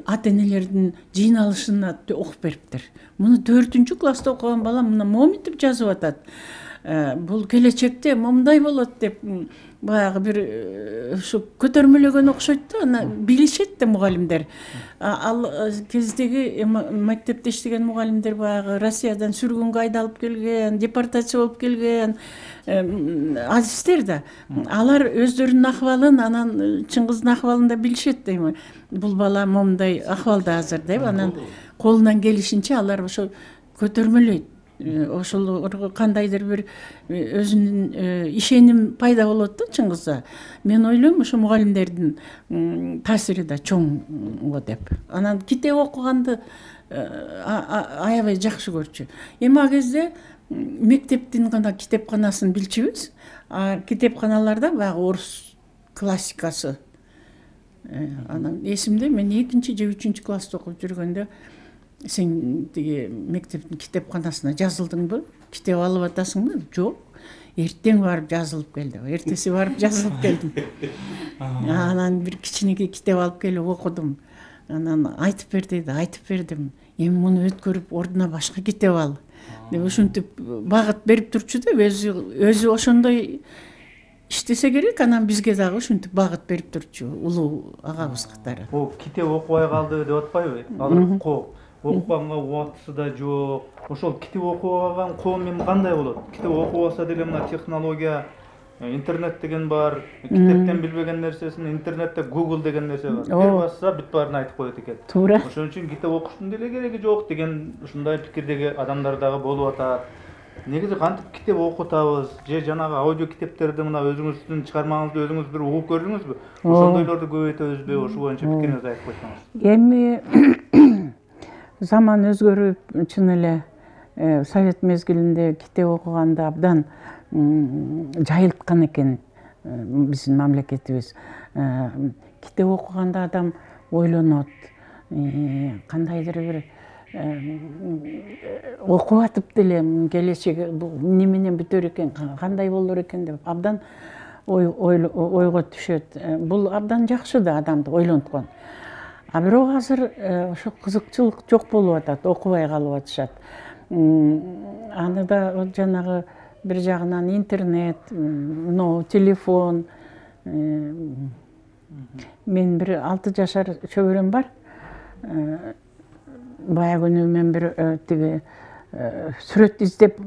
Ата-энелердин жыйналышына окуп бериптир. Муну 4-класста окуган бала мына моминтип жазып атат. Бул келечекте момундай болот деп баягы бир ушу көтөрмөлөгөн окшойт да, аны билишет да мугалимдер. Ал кездеги мектепте иштеген мугалимдер баягы Россиядан сүргүнгө айдалып келген, депортация болуп келген азиздер да. Алар өздөрүнүн акыбалын, анан Чыңгыздын акыбалын да билишет дейм. Бул бала момундай акыбалда азыр деп, анан колунан келишинче алар ошо көтөрмөлөйт. Ошол кандайдыр бир өзүнүн ишеним пайда болот да Чыңгызда. Мен ойлойм, ошо мугалимдердин таасири да чоң го деп. Анан китеп окуганды аябай жакшы көрчү. Эми ал кезде мектептин гана китепканасын билчүбүз. Китепканаларда баягы орус классикасы. Анан эсимде, мен 2-чи же 3-класста окуп жүргөндө сен тиги мектептин китепканасына жазылдыңбы? китеп алып атасыңбы? Жок. Эртең барып жазылып келдим. Эртеси барып жазылып келдим. Анан бир кичинекей китеп алып келип окудум. Анан айтып бер деди, айтып бердим. Эми муну өткөрүп ордуна башка китеп ал. Деп ушинтип багыт берип турчу да, өзү ошондой иштесе керек, анан бизге дагы ушинтип багыт берип турчу улуу агабыз катары. О китеп окубай калды деп атпайбы? Азыр окуганга убактысы да жок. Ошол китеп окубаган коом эми кандай болот? Китеп окубаса деле мына технология, интернет деген бар. Китептен билбеген нерсесин интернетте Google деген нерсе бар. Бир басса бүт баарын айтып коет экен. Туура. Ошон үчүн китеп окуштун деле кереги жок деген ушундай пикирдеги адамдар дагы болуп атат. Негизи кантип китеп окутабыз? Же жанагы аудио китептерди мына өзүңүздүн чыгармаңызды өзүңүз бир угуп көрдүңүзбү? Ошондойлорду көбөйтөбүзбү? Ошол боюнча пикириңизди айтып койсоңуз. Эми заман өзгөрүп, чын эле совет мезгилинде китеп окуганды абдан жайылткан экен биздин мамлекетибиз. Китеп окуганда адам ойлонот, кандайдыр бир окуп атып деле келечеги неменен бүтөр экен, кандай болор экен деп абдан ойго түшөт. Бул абдан жакшы да адамды ойлонткон. А бирок азыр ошо кызыкчылык жок болуп атат, окубай калып атышат. Аны да жанагы бир жагынан интернет, телефон. Мен бир 6 жашар чөбөрөм бар. Бая күнү мен бир тиги сүрөт издеп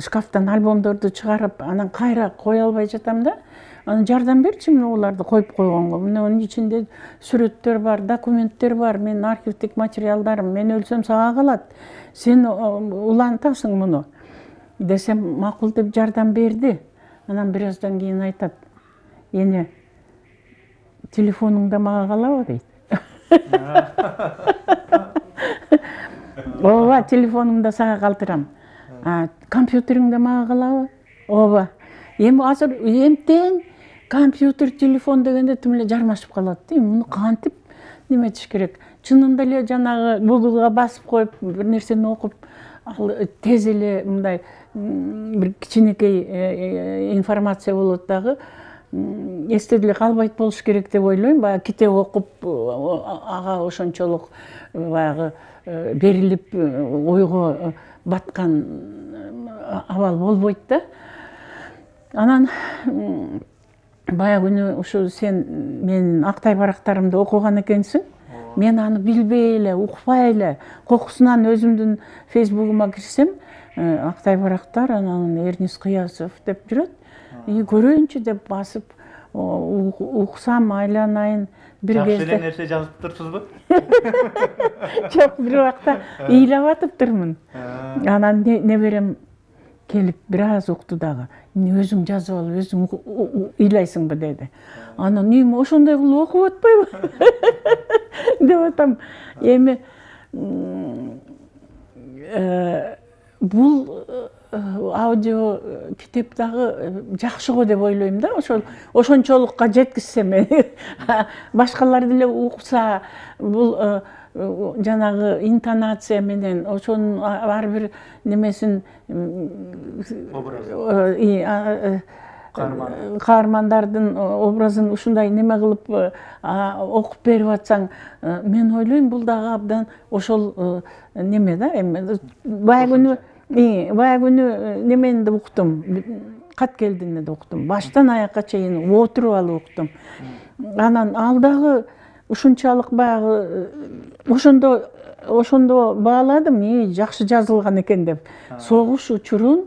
шкафтан альбомдорду чыгарып, анан кайра кое албай жатам да. Анан жардам берчи мен уларды коюп койгонго. Мунун ичинде сүрөттөр бар, документтер бар, менин архивдик материалдарым. Мен өлсөм сага калат. Сен улантасың муну. Десем макул деп жардам берди. Анан бир аздан кийин айтат: "Эне, телефонуңда мага калабы?" дейт. Ооба, телефонуңда сага калтырам. Компьютериңде мага калабы? Ооба. Эми азыр эмтең компьютер, телефон дегенде тим эле жармашып калат да. Муну кантип неметиш керек? Чынында эле жанагы Google'га басып коюп, бир нерсени окуп, ал тез эле мындай бир кичинекей информация болот дагы. Эсте деле калбайт болуш керек деп ойлойм. Баягы китеп окуп, ага ошончолук баягы берилип, ойго баткан абал болбойт да. Анан бая күнү ушу сен менин Актай барактарымды окуган экенсиң. Мен аны билбей эле, укпай эле, кокусунан өзүмдүн фейсбугума кирсем, Актай барактар, анан Эрнис Кыязов деп жүрөт. Көрөйүнчү деп басып, уксам, айланайын. Бир кезде жакшы эле нерсе жазып турсузбу? Жок, бир убакта ыйлап атыптырмын. Анан неберем келип бир аз укту дагы. Өзүң жазып алып, өзүң ыйлайсыңбы деди. Анан эми ошондой кылып окуп атпайбы деп атам. Эми бул аудио китеп дагы жакшы го деп ойлойм да. Ошончолукка жеткизсем, башкалар деле укса, бул жанагы интонация менен ошонун ар бир немесин каармандардын образын ушундай неме кылып окуп берип атсаң, мен ойлойм бул дагы абдан ошол неме да. Эми бая күнү немени да уктум, кат келдине да уктум. Баштан аякка чейин отуруп алып уктум. Анан ал дагы ушунчалык баягы ошондо бааладым, жакшы жазылган экен деп. Согуш учурун,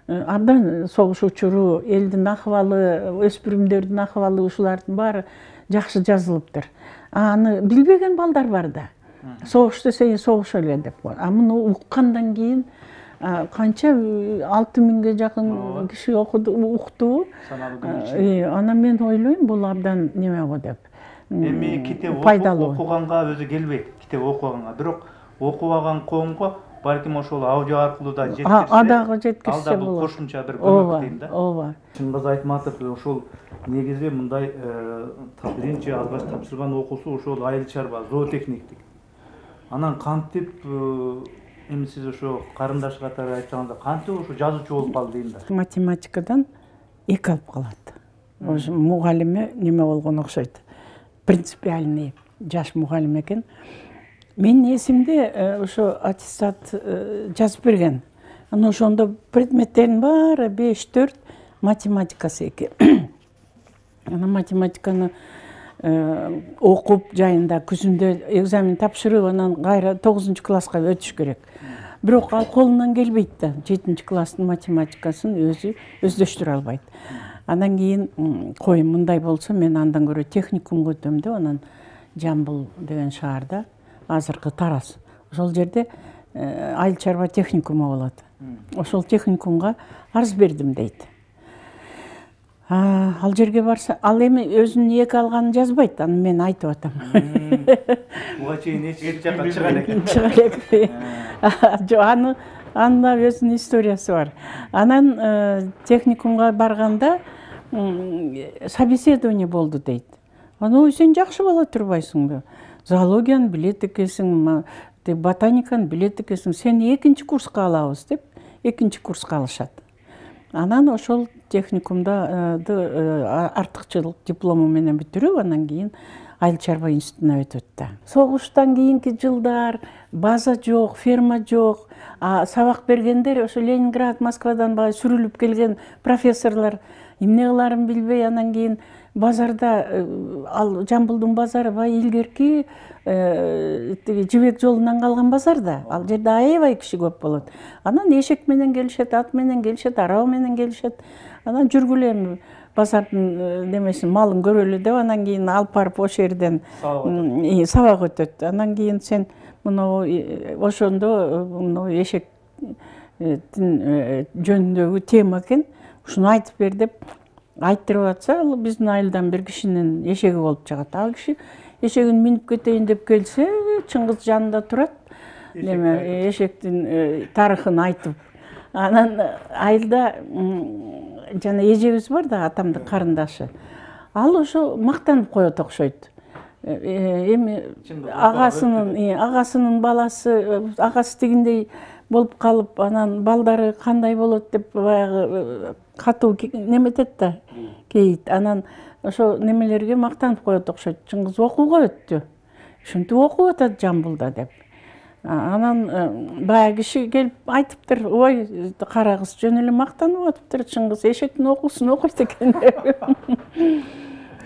абдан согуш учуру, элдин акыбалы, өспүрүмдөрдүн акыбалы, ушулардын баары жакшы жазылыптыр. Аны билбеген балдар бар да. Согуш десе согуш эле деп. Муну уккандан кийин канча 6000ге жакын киши укту. Анан мен ойлойм бул абдан неме го деп. Эми китеп окуганга өзү келбейт, китеп окуганга. Бирок окубаган коомго балким ошол аудио аркылуу да жеткирсе, адагы жеткирсе болот. Ал да кошумча бир көмөк дейм да. Ооба. Чынгыз Айтматов ошол негизи мындай биринчи алгач тапшырган окуусу ошол айыл чарба, зоотехниктик. Анан кантип Эми сиз ошо карындаш катары айтсаңыз, кантип ошо жазуучу болуп калды дейм да. Математикадан 2 алып калат. Ошо мугалиме неме болгон окшойт. Принципиальный жаш мугалим экен. Менин эсимде ошо аттестат жазып берген. Анан ошондо предметтердин баары 5-4 математикасы экен. Анан математиканы окуп жайында күзүндө экзамен тапшырып, анан кайра 9-класска өтүш керек. Бирок ал колунан келбейт да. 7-класстын математикасын өзү өздөштүрө албайт. Андан кийин кой мындай болсо мен андан көрө техникумга өтөм деп, анан Жамбыл деген шаарда, азыркы Тараз. Ошол жерде айыл чарба техникуму болот. Ошол техникумга арыз бердим дейт. Ал жерге барса, ал эми өзүнүн 2 алганын жазбайт, аны мен айтып атам. Буга чейин эч жакка чыга элек. Чыга элек. Жок, анын да өзүнүн историясы бар. Анан техникумга барганда собеседование болду дейт. Аны сен жакшы бала турбайсыңбы? Зоологияны билет экенсиң, ботаниканы билет экенсиң, сени 2-нчи курска алабыз деп, 2-нчи курска алышат. Анан ошол техникумда артыкчылык диплому менен бүтүрүп, анан кийин айыл чарба институтуна өтөт да. Согуштан кийинки жылдар база жок, ферма жок. Сабак бергендер ошо Ленинград, Москвадан багы сүрүлүп келген профессорлор эмне кыларын билбей, анан кийин базарда, ал Жамбылдын базары бай илгерки Жибек жолунан калган базар да. Ал жерде аябай киши көп болот. Анан эшек менен келишет, ат менен келишет, арава менен келишет. Анан жүргүлө эми базардын немесин, малын көрөлү деп, анан кийин алып барып ошол жерден сабак өтөт. Анан кийин сен мына ошондо мына эшектин жөнүндөгү тема экен, ушуну айтып бер деп айттырып атса, ал биздин айылдан бир кишинин эшеги болуп чыгат. Ал киши эшегин минип кетейин деп келсе, Чыңгыз жанында турат, эшектин тарыхын айтып. Анан айылда жана эжебиз бар да, атамдын карындашы. Ал ошо мактанып коет окшойт. Эми агасынын баласы, агасы тигиндей болуп калып, анан балдары кандай болот деп баягы катуу неметет да, кейит. Анан ошо немелерге мактанып коет окшойт. Чыңгыз окууга өттү. Ушинтип окуп атат Жамбылда деп. Анан баягы киши келип айтыптыр, ой, кара кыз жөн эле мактанып атыптыр, Чыңгыз эшектин окуусун окуйт экен деп.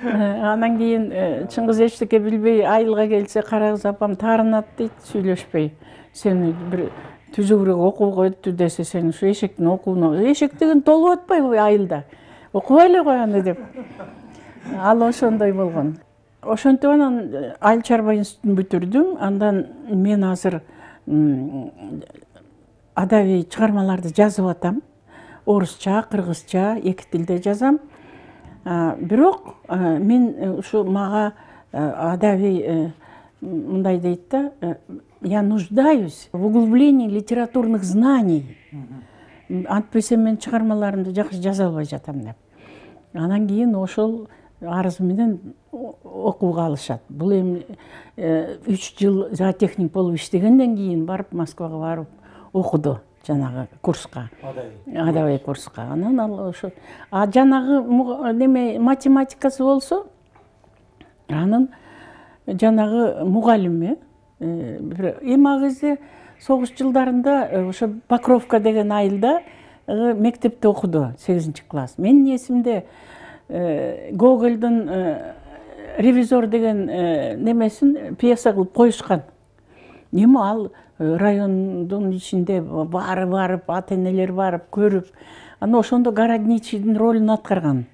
Анан кийин Чыңгыз эчтеке билбей айылга келсе, кара кыз апам таарынат дейт, сүйлөшпөй. Сени бир түзүгүрөөк окууга өттү десе, сен ушу эшектин окууну, эшек деген толуп атпайбы айылда? Окубай эле кой аны деп. Ал ошондой болгон. Ошентип анан айыл чарба институтун бүтүрдүм. Андан мен азыр адабий чыгармаларды жазып атам. Орусча, кыргызча, 2 тилде жазам. Бирок мен ушу мага адабий мындай дейт да, я нуждаюсь в углублении литературных знаний. Антпесе мен чыгармаларымды жакшы жаза албай жатам деп. Анан кийин ошол арыз менен окууга алышат. Бул эми 3 жыл зоотехник болуп иштегенден кийин барып Москвага барып окуду, жанагы курска, адабий курска. Анан ал ошо жанагы неме математикасы болсо, анын жанагы мугалими эми ал кезде согуш жылдарында ошо Покровка деген айылда мектепте окуду, 8-класс. Менин эсимде Гогольдун ревизор деген немесин пьеса кылып коюшкан. Эми ал райондун ичинде баары барып, ата-энелер барып көрүп, аны ошондо городничийдин ролун аткарган.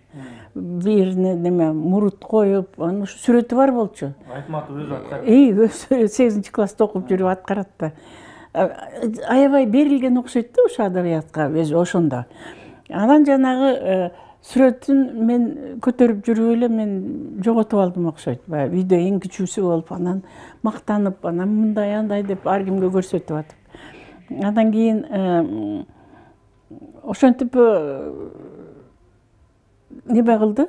Бир неме мурут коюп, анын сүрөтү бар болчу. Айтматов өзү аткарат. Өзү 8-класста окуп жүрүп аткарат да. Аябай берилген окшойт да ошо адабиятка өзү ошондо. Анан жанагы сүрөтүн мен көтөрүп жүрүп эле мен жоготуп алдым окшойт. Баягы үйдө эң кичүүсү болуп, анан мактанып, анан мындай андай деп ар кимге көрсөтүп атып. Андан кийин ошентип неме кылды.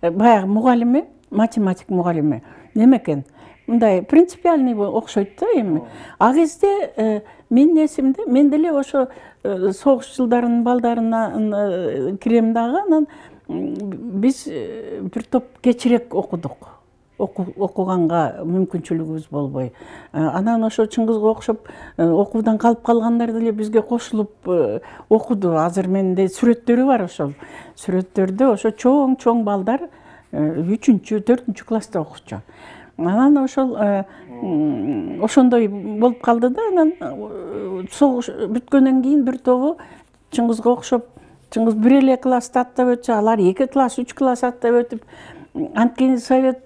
Баягы мугалими, математик мугалими. Неме экен? мындай принципиальный окшойт да эми. А кезде менин эсимде, мен деле ошо согуш жылдарынын балдарына кирем дагы, анан биз бир топ кечирээк окудук. Окуганга мүмкүнчүлүгүбүз болбой. Анан ошо Чыңгызга окшоп окуудан калып калгандар деле бизге кошулуп окуду. Азыр менде сүрөттөрү бар ошол. Сүрөттөрдө ошо чоң балдар 3-чү, 4-чү класста окучу. Анан ошол ошондой болуп калды да, анан согуш бүткөндөн кийин бир тобу Чыңгызга окшоп, Чыңгыз бир эле класста аттап өтсө, алар 2 класс, 3 класс аттап өтүп, анткени Совет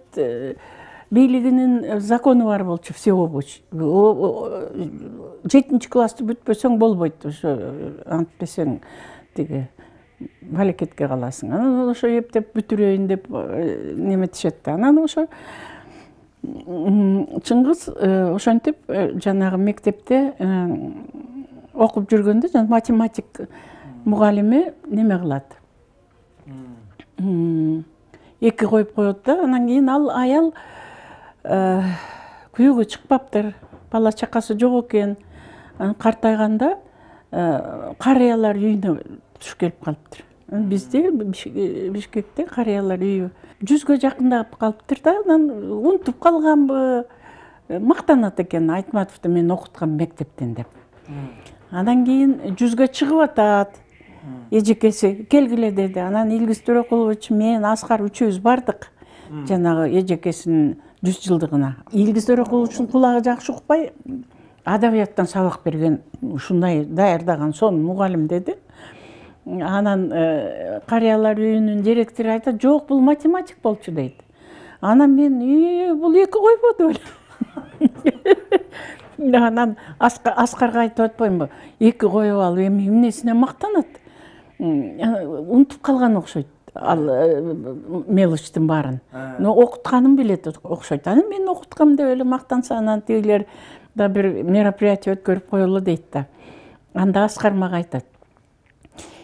бийлигинин закону бар болчу, всеобуч. 7-чи классты бүтпөсөң болбойт, ошо антпесең тиги балекетке каласың. Анан ошо эптеп бүтүрөйүн деп неметишет да. Анан ошо Чыңгыз ошентип жанагы мектепте окуп жүргөндө математик мугалими неме кылат. 2 коюп коет да, анан кийин ал аял күйөөгө чыкпаптыр, бала чакасы жок экен. Картайганда карыялар үйүнө туш келип калыптыр. Бизде Бишкекте карыялар үйү 100гө жакындап калыптыр да, анан унутуп калганбы, мактанат экен Айтматовду мен окуткам мектептен деп. Андан кийин 100гө чыгып атат. Эжекеси келгиле деди. Анан Илгиз Төрөкулович, мен, Аскар үчөөбүз бардык жанагы эжекесинин 100 жылдыгына. Илгиз Төрөкуловичтин кулагы жакшы укпай, адабияттан сабак берген, ушундай даярдаган сонун мугалим деди. Анан карыялар үйүнүн директору айтат, жок, бул математик болчу дейт. Анан мен, бул 2 койбоду беле. Анан Аскарга айтып атпаймынбы, 2 коюп алып, эми эмнесине мактанат? Унутуп калган окшойт. Ал мелочтун баарын. Но окутканын билет окшойт. Анан мен окуткам деп эле мактанса, анан тигилер да бир мероприятие өткөрүп коелу дейт да. Анда Аскар мага айтат,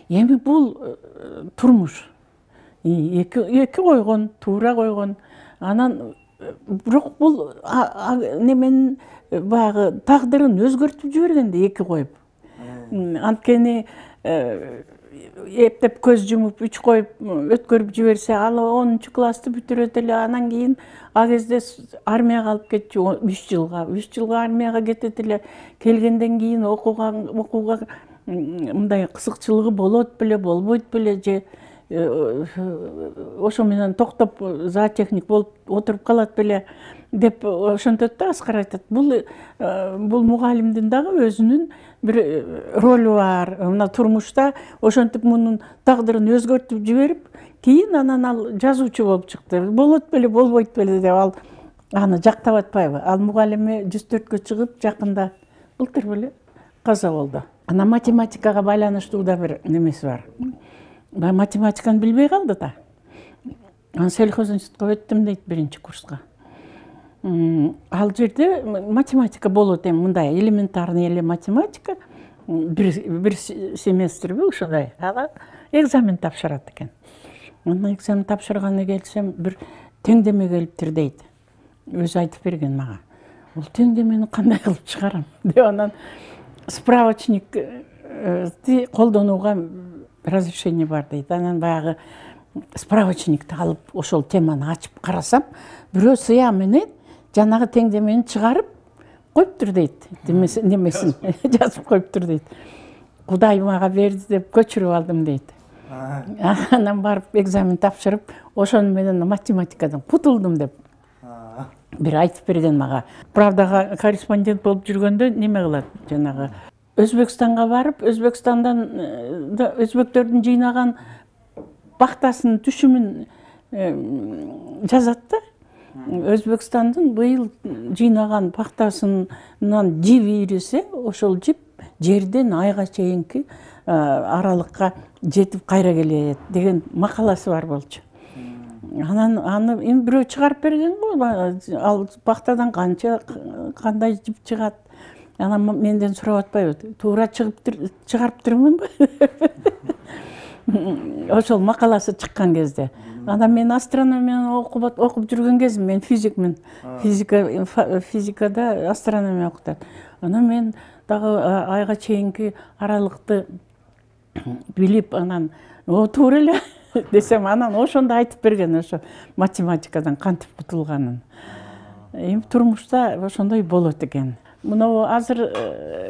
эми бул турмуш. 2 койгон, туура койгон. Анан бирок бул неменин баягы тагдырын өзгөртүп жибергенде 2 коюп. Анткени эптеп көз жумуп 3 коюп өткөрүп жиберсе, ал 10-чу классты бүтүрөт эле. Анан кийин а кезде армияга алып кетчү 3 жылга. 3 жылга армияга кетет эле. Келгенден кийин окууга мындай кызыкчылыгы болот беле, болбойт беле, же ошо менен токтоп зоотехник болуп отуруп калат беле деп ошентет да. Аскар айтат, бул мугалимдин дагы өзүнүн бир ролу бар. Мына турмушта ошентип мунун тагдырын өзгөртүп жиберип, кийин анан ал жазуучу болуп чыкты. Болот беле, болбойт беле деп ал аны жактап атпайбы? Ал мугалими 104гө чыгып, жакында былтыр беле каза болду. Анан математикага байланыштуу да бир немеси бар. Математиканы билбей калды да. Анан сельхозинститутка өттүм дейт, 1-чи курска. Ал жерде математика болот, эми мындай элементарный эле математика, бир семестрби ушундай. Ага экзамен тапшырат экен. Анан экзамен тапшырганы келсем, бир теңдеме келиптир дейт. Өзү айтып берген мага. Бул теңдемени кандай кылып чыгарам деп, анан справочник колдонууга разрешение бар дейт. Анан баягы справочникти алып, ошол теманы ачып карасам, бирөө сыя менен жанагы теңдемени чыгарып коюптур дейт. Немесин жазып коюптур дейт. Кудай мага берди деп көчүрүп алдым дейт. Анан барып экзамен тапшырып, ошону менен математикадан кутулдум деп бир айтып берген мага. Правдага корреспондент болуп жүргөндө неме кылат, жанагы Өзбекстанга барып, өзбөктөрдүн жыйнаган бактасынын түшүмүн жазат да. Өзбекстандын быйыл жыйнаган бактасынан жип ийрисе, ошол жип жерден айга чейинки аралыкка жетип кайра келет деген макаласы бар болчу. Анан аны эми бирөө чыгарып берген го, ал бактадан кандай жип чыгат. Анан менден сурап атпайбы, туура чыгарыптырмынбы? ошол макаласы чыккан кезде. Анан мен астрономияны окуп жүргөн кезим, мен физикмин. Физикада астрономия окутат. Анан мен дагы айга чейинки аралыкты билип, анан туура эле десем, анан ошондо айтып берген, ошо математикадан кантип кутулганын. Эми турмушта ошондой болот экен. Мына азыр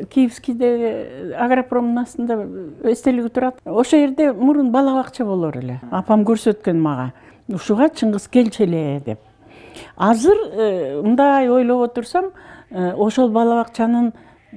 Киевскийде агропромдун астында эстелиги турат. Ошол жерде мурун бала бакча болор эле. Апам көрсөткөн мага. Ушуга Чыңгыз келчи эле деп. Азыр мындай ойлоп отурсам, ошол бала бакчанын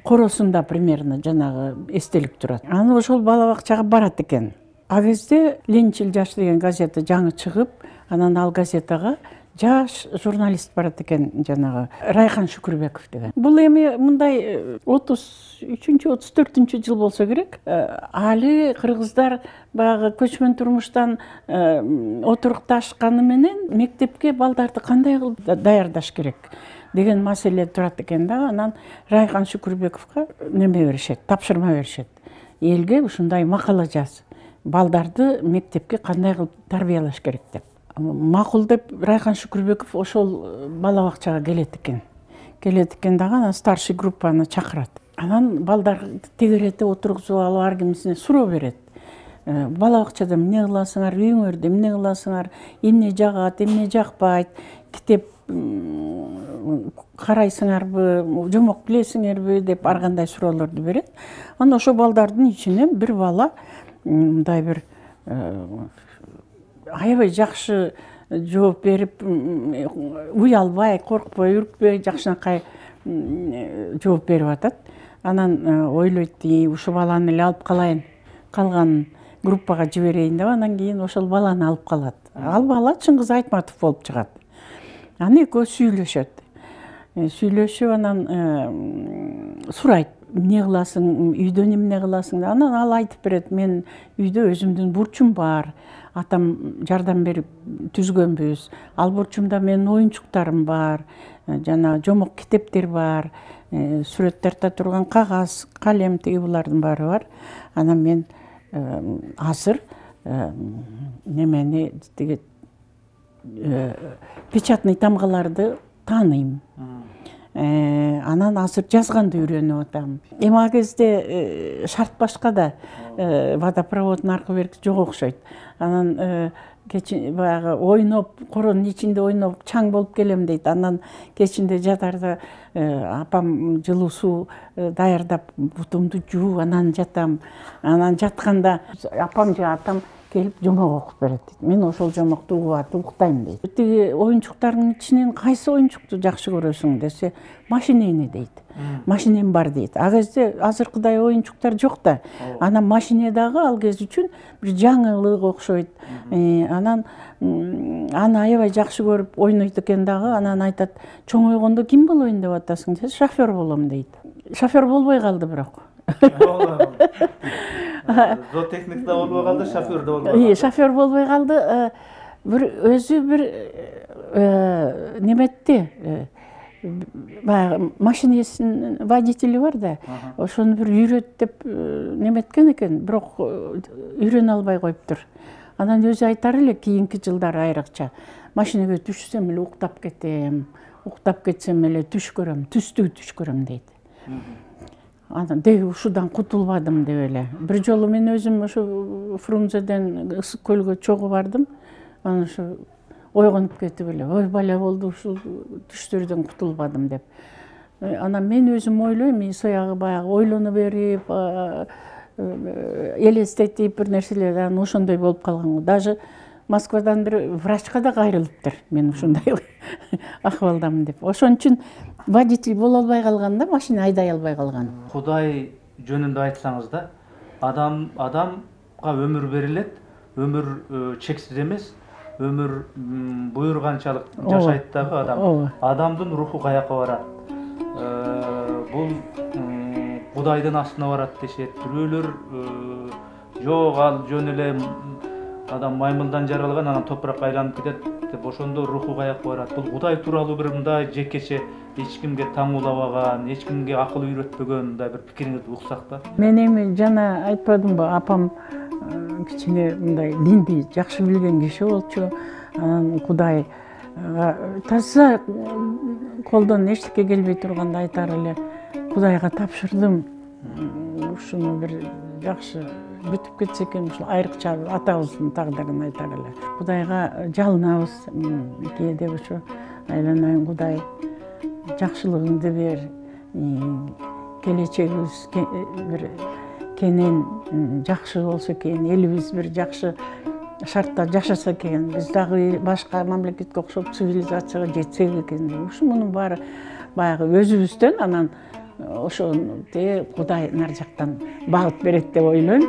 коросунда примерно жанагы эстелик турат. Аны ошол бала бакчага барат экен. А кезде Ленчил жаш деген газета жаңы чыгып, анан ал газетага жаш журналист барат экен, жанагы Райхан Шүкүрбеков деген. Бул эми мындай 33-34 жыл болсо керек. Али кыргыздар баягы көчмөн турмуштан отурукташканы менен мектепке балдарды кандай кылып даярдаш керек деген маселе турат экен да. Анан Райхан Шүкүрбековго неме беришет, тапшырма беришет. Элге ушундай макала жаз. Балдарды мектепке кандай кылып тарбиялаш керек деп. Макул деп Райхан Шүкүрбеков ошол бала бакчага келет экен. Дагы анан старший группаны чакырат. Анан балдарды тегерете отургузуп алып ар кимисине суроо берет. Бала бакчада эмне кыласыңар, үйүңөрдө эмне кыласыңар, эмне жагат, эмне жакпайт, китеп карайсыңарбы, жомок билесиңерби деп ар кандай суроолорду берет. Анан ошо балдардын ичинен бир бала мындай бир аябай жакшы жооп берип, уялбай, коркпой, үркпөй, жакшынакай жооп берип атат. Анан ойлойт, ушу баланы эле алып калайын, калган группага жиберейин деп, анан кийин ошол баланы алып калат. Ал бала Чыңгыз Айтматов болуп чыгат. Аны экөө сүйлөшүп, анан сурайт, эмне кыласың, үйдөн эмне кыласың. Анан ал айтып берет, мен үйдө өзүмдүн бурчум бар, атам жардам берип түзгөнбүз. Ал бурчумда менин оюнчуктарым бар, жана жомок китептер бар, сүрөт тарта турган кагаз, калем, тиги булардын баары бар. Анан мен азыр немени тиги печатный тамгаларды тааныйм. Анан азыр жазганды үйрөнүп атам. Эми ал кезде шарт башка да, водопроводдун аркы берки жок окшойт. Анан баягы ойноп, коронун ичинде ойноп, чаң болуп келем дейт. Анан кечинде жатарда апам жылуу суу даярдап, бутумду жууп, анан жатам. Анан жатканда апам же атам келип жомок окуп берет. Мен ошол жомокту угуп уктайм дейт. Тиги оюнчуктардын ичинен кайсы оюнчукту жакшы көрөсүң десе, машинени дейт. Машинем бар дейт. А кезде азыркыдай оюнчуктар жок да. Анан машине дагы ал кез үчүн бир жаңылык окшойт. Анан аны аябай жакшы көрүп ойнойт экен дагы. Анан айтат, чоңойгондо ким болоюн деп атасың десе, шофер болом дейт. Шофер болбой калды бирок. Зоотехник да болбой калды, шофер да болбой калды. Шофер болбой калды. Бир өзү бир неметти, баягы машинесинин водители бар да, ошону бир үйрөт деп неметкен экен, бирок үйрөнө албай коюптур. Анан өзү айтар эле кийинки жылдары айрыкча, машинеге түшсөм эле уктап кетем, уктап кетсем эле түш көрөм, түстүү түш көрөм дейт. Анан деги ушудан кутулбадым деп эле. Бир жолу мен өзүм ошо Фрунзеден Ысык көлгө чогуу бардым. Анан ошо ойгонуп кетип эле, ой бала болду, ушул түштөрдөн кутулбадым деп. Анан мен өзүм ойлойм, соягы баягы ойлоно берип, элестетип бир нерселер, анан ошондой болуп калган. Даже Москвадан бир врачка да кайрылыптыр. Мен ушундай акыбалдамын деп. Ошон үчүн водитель боло албай калганда, машина айдай албай калган. Кудай жөнүндө айтсаңыз да, адамга өмүр берилет, өмүр чексиз эмес, өмүр буйруганчалык жашайт дагы адам. Адамдын руху каяка барат? Бул Кудайдын астына барат дешет. Бирөөлөр жок, ал жөн эле адам маймылдан жаралган, анан топуракка айланып кетет деп, ошондо руху каяка барат? Бул Кудай тууралуу бир мындай жекече, эч кимге таңуулабаган, эч кимге акыл үйрөтпөгөн мындай бир пикириңизди уксак да. Мен эми жана айтпадымбы, апам кичине мындай динди жакшы билген киши болчу. Анан Кудай таза колдон эчтеке келбей турганда айтар эле, Кудайга тапшырдым. Ушуну бир жакшы бүтүп кетсе экен, ушул айрыкча атабыздын тагдырын айтар эле. Кудайга жалынабыз. Кээде ушу айланайын, Кудай жакшылыгыңды бер, келечегибиз бир кенен жакшы болсо экен, элибиз бир жакшы шартта жашаса экен, биз дагы башка мамлекетке окшоп цивилизацияга жетсек экен. Ушу мунун баары баягы өзүбүздөн, анан ошо Кудай нар жактан багыт берет деп ойлойм.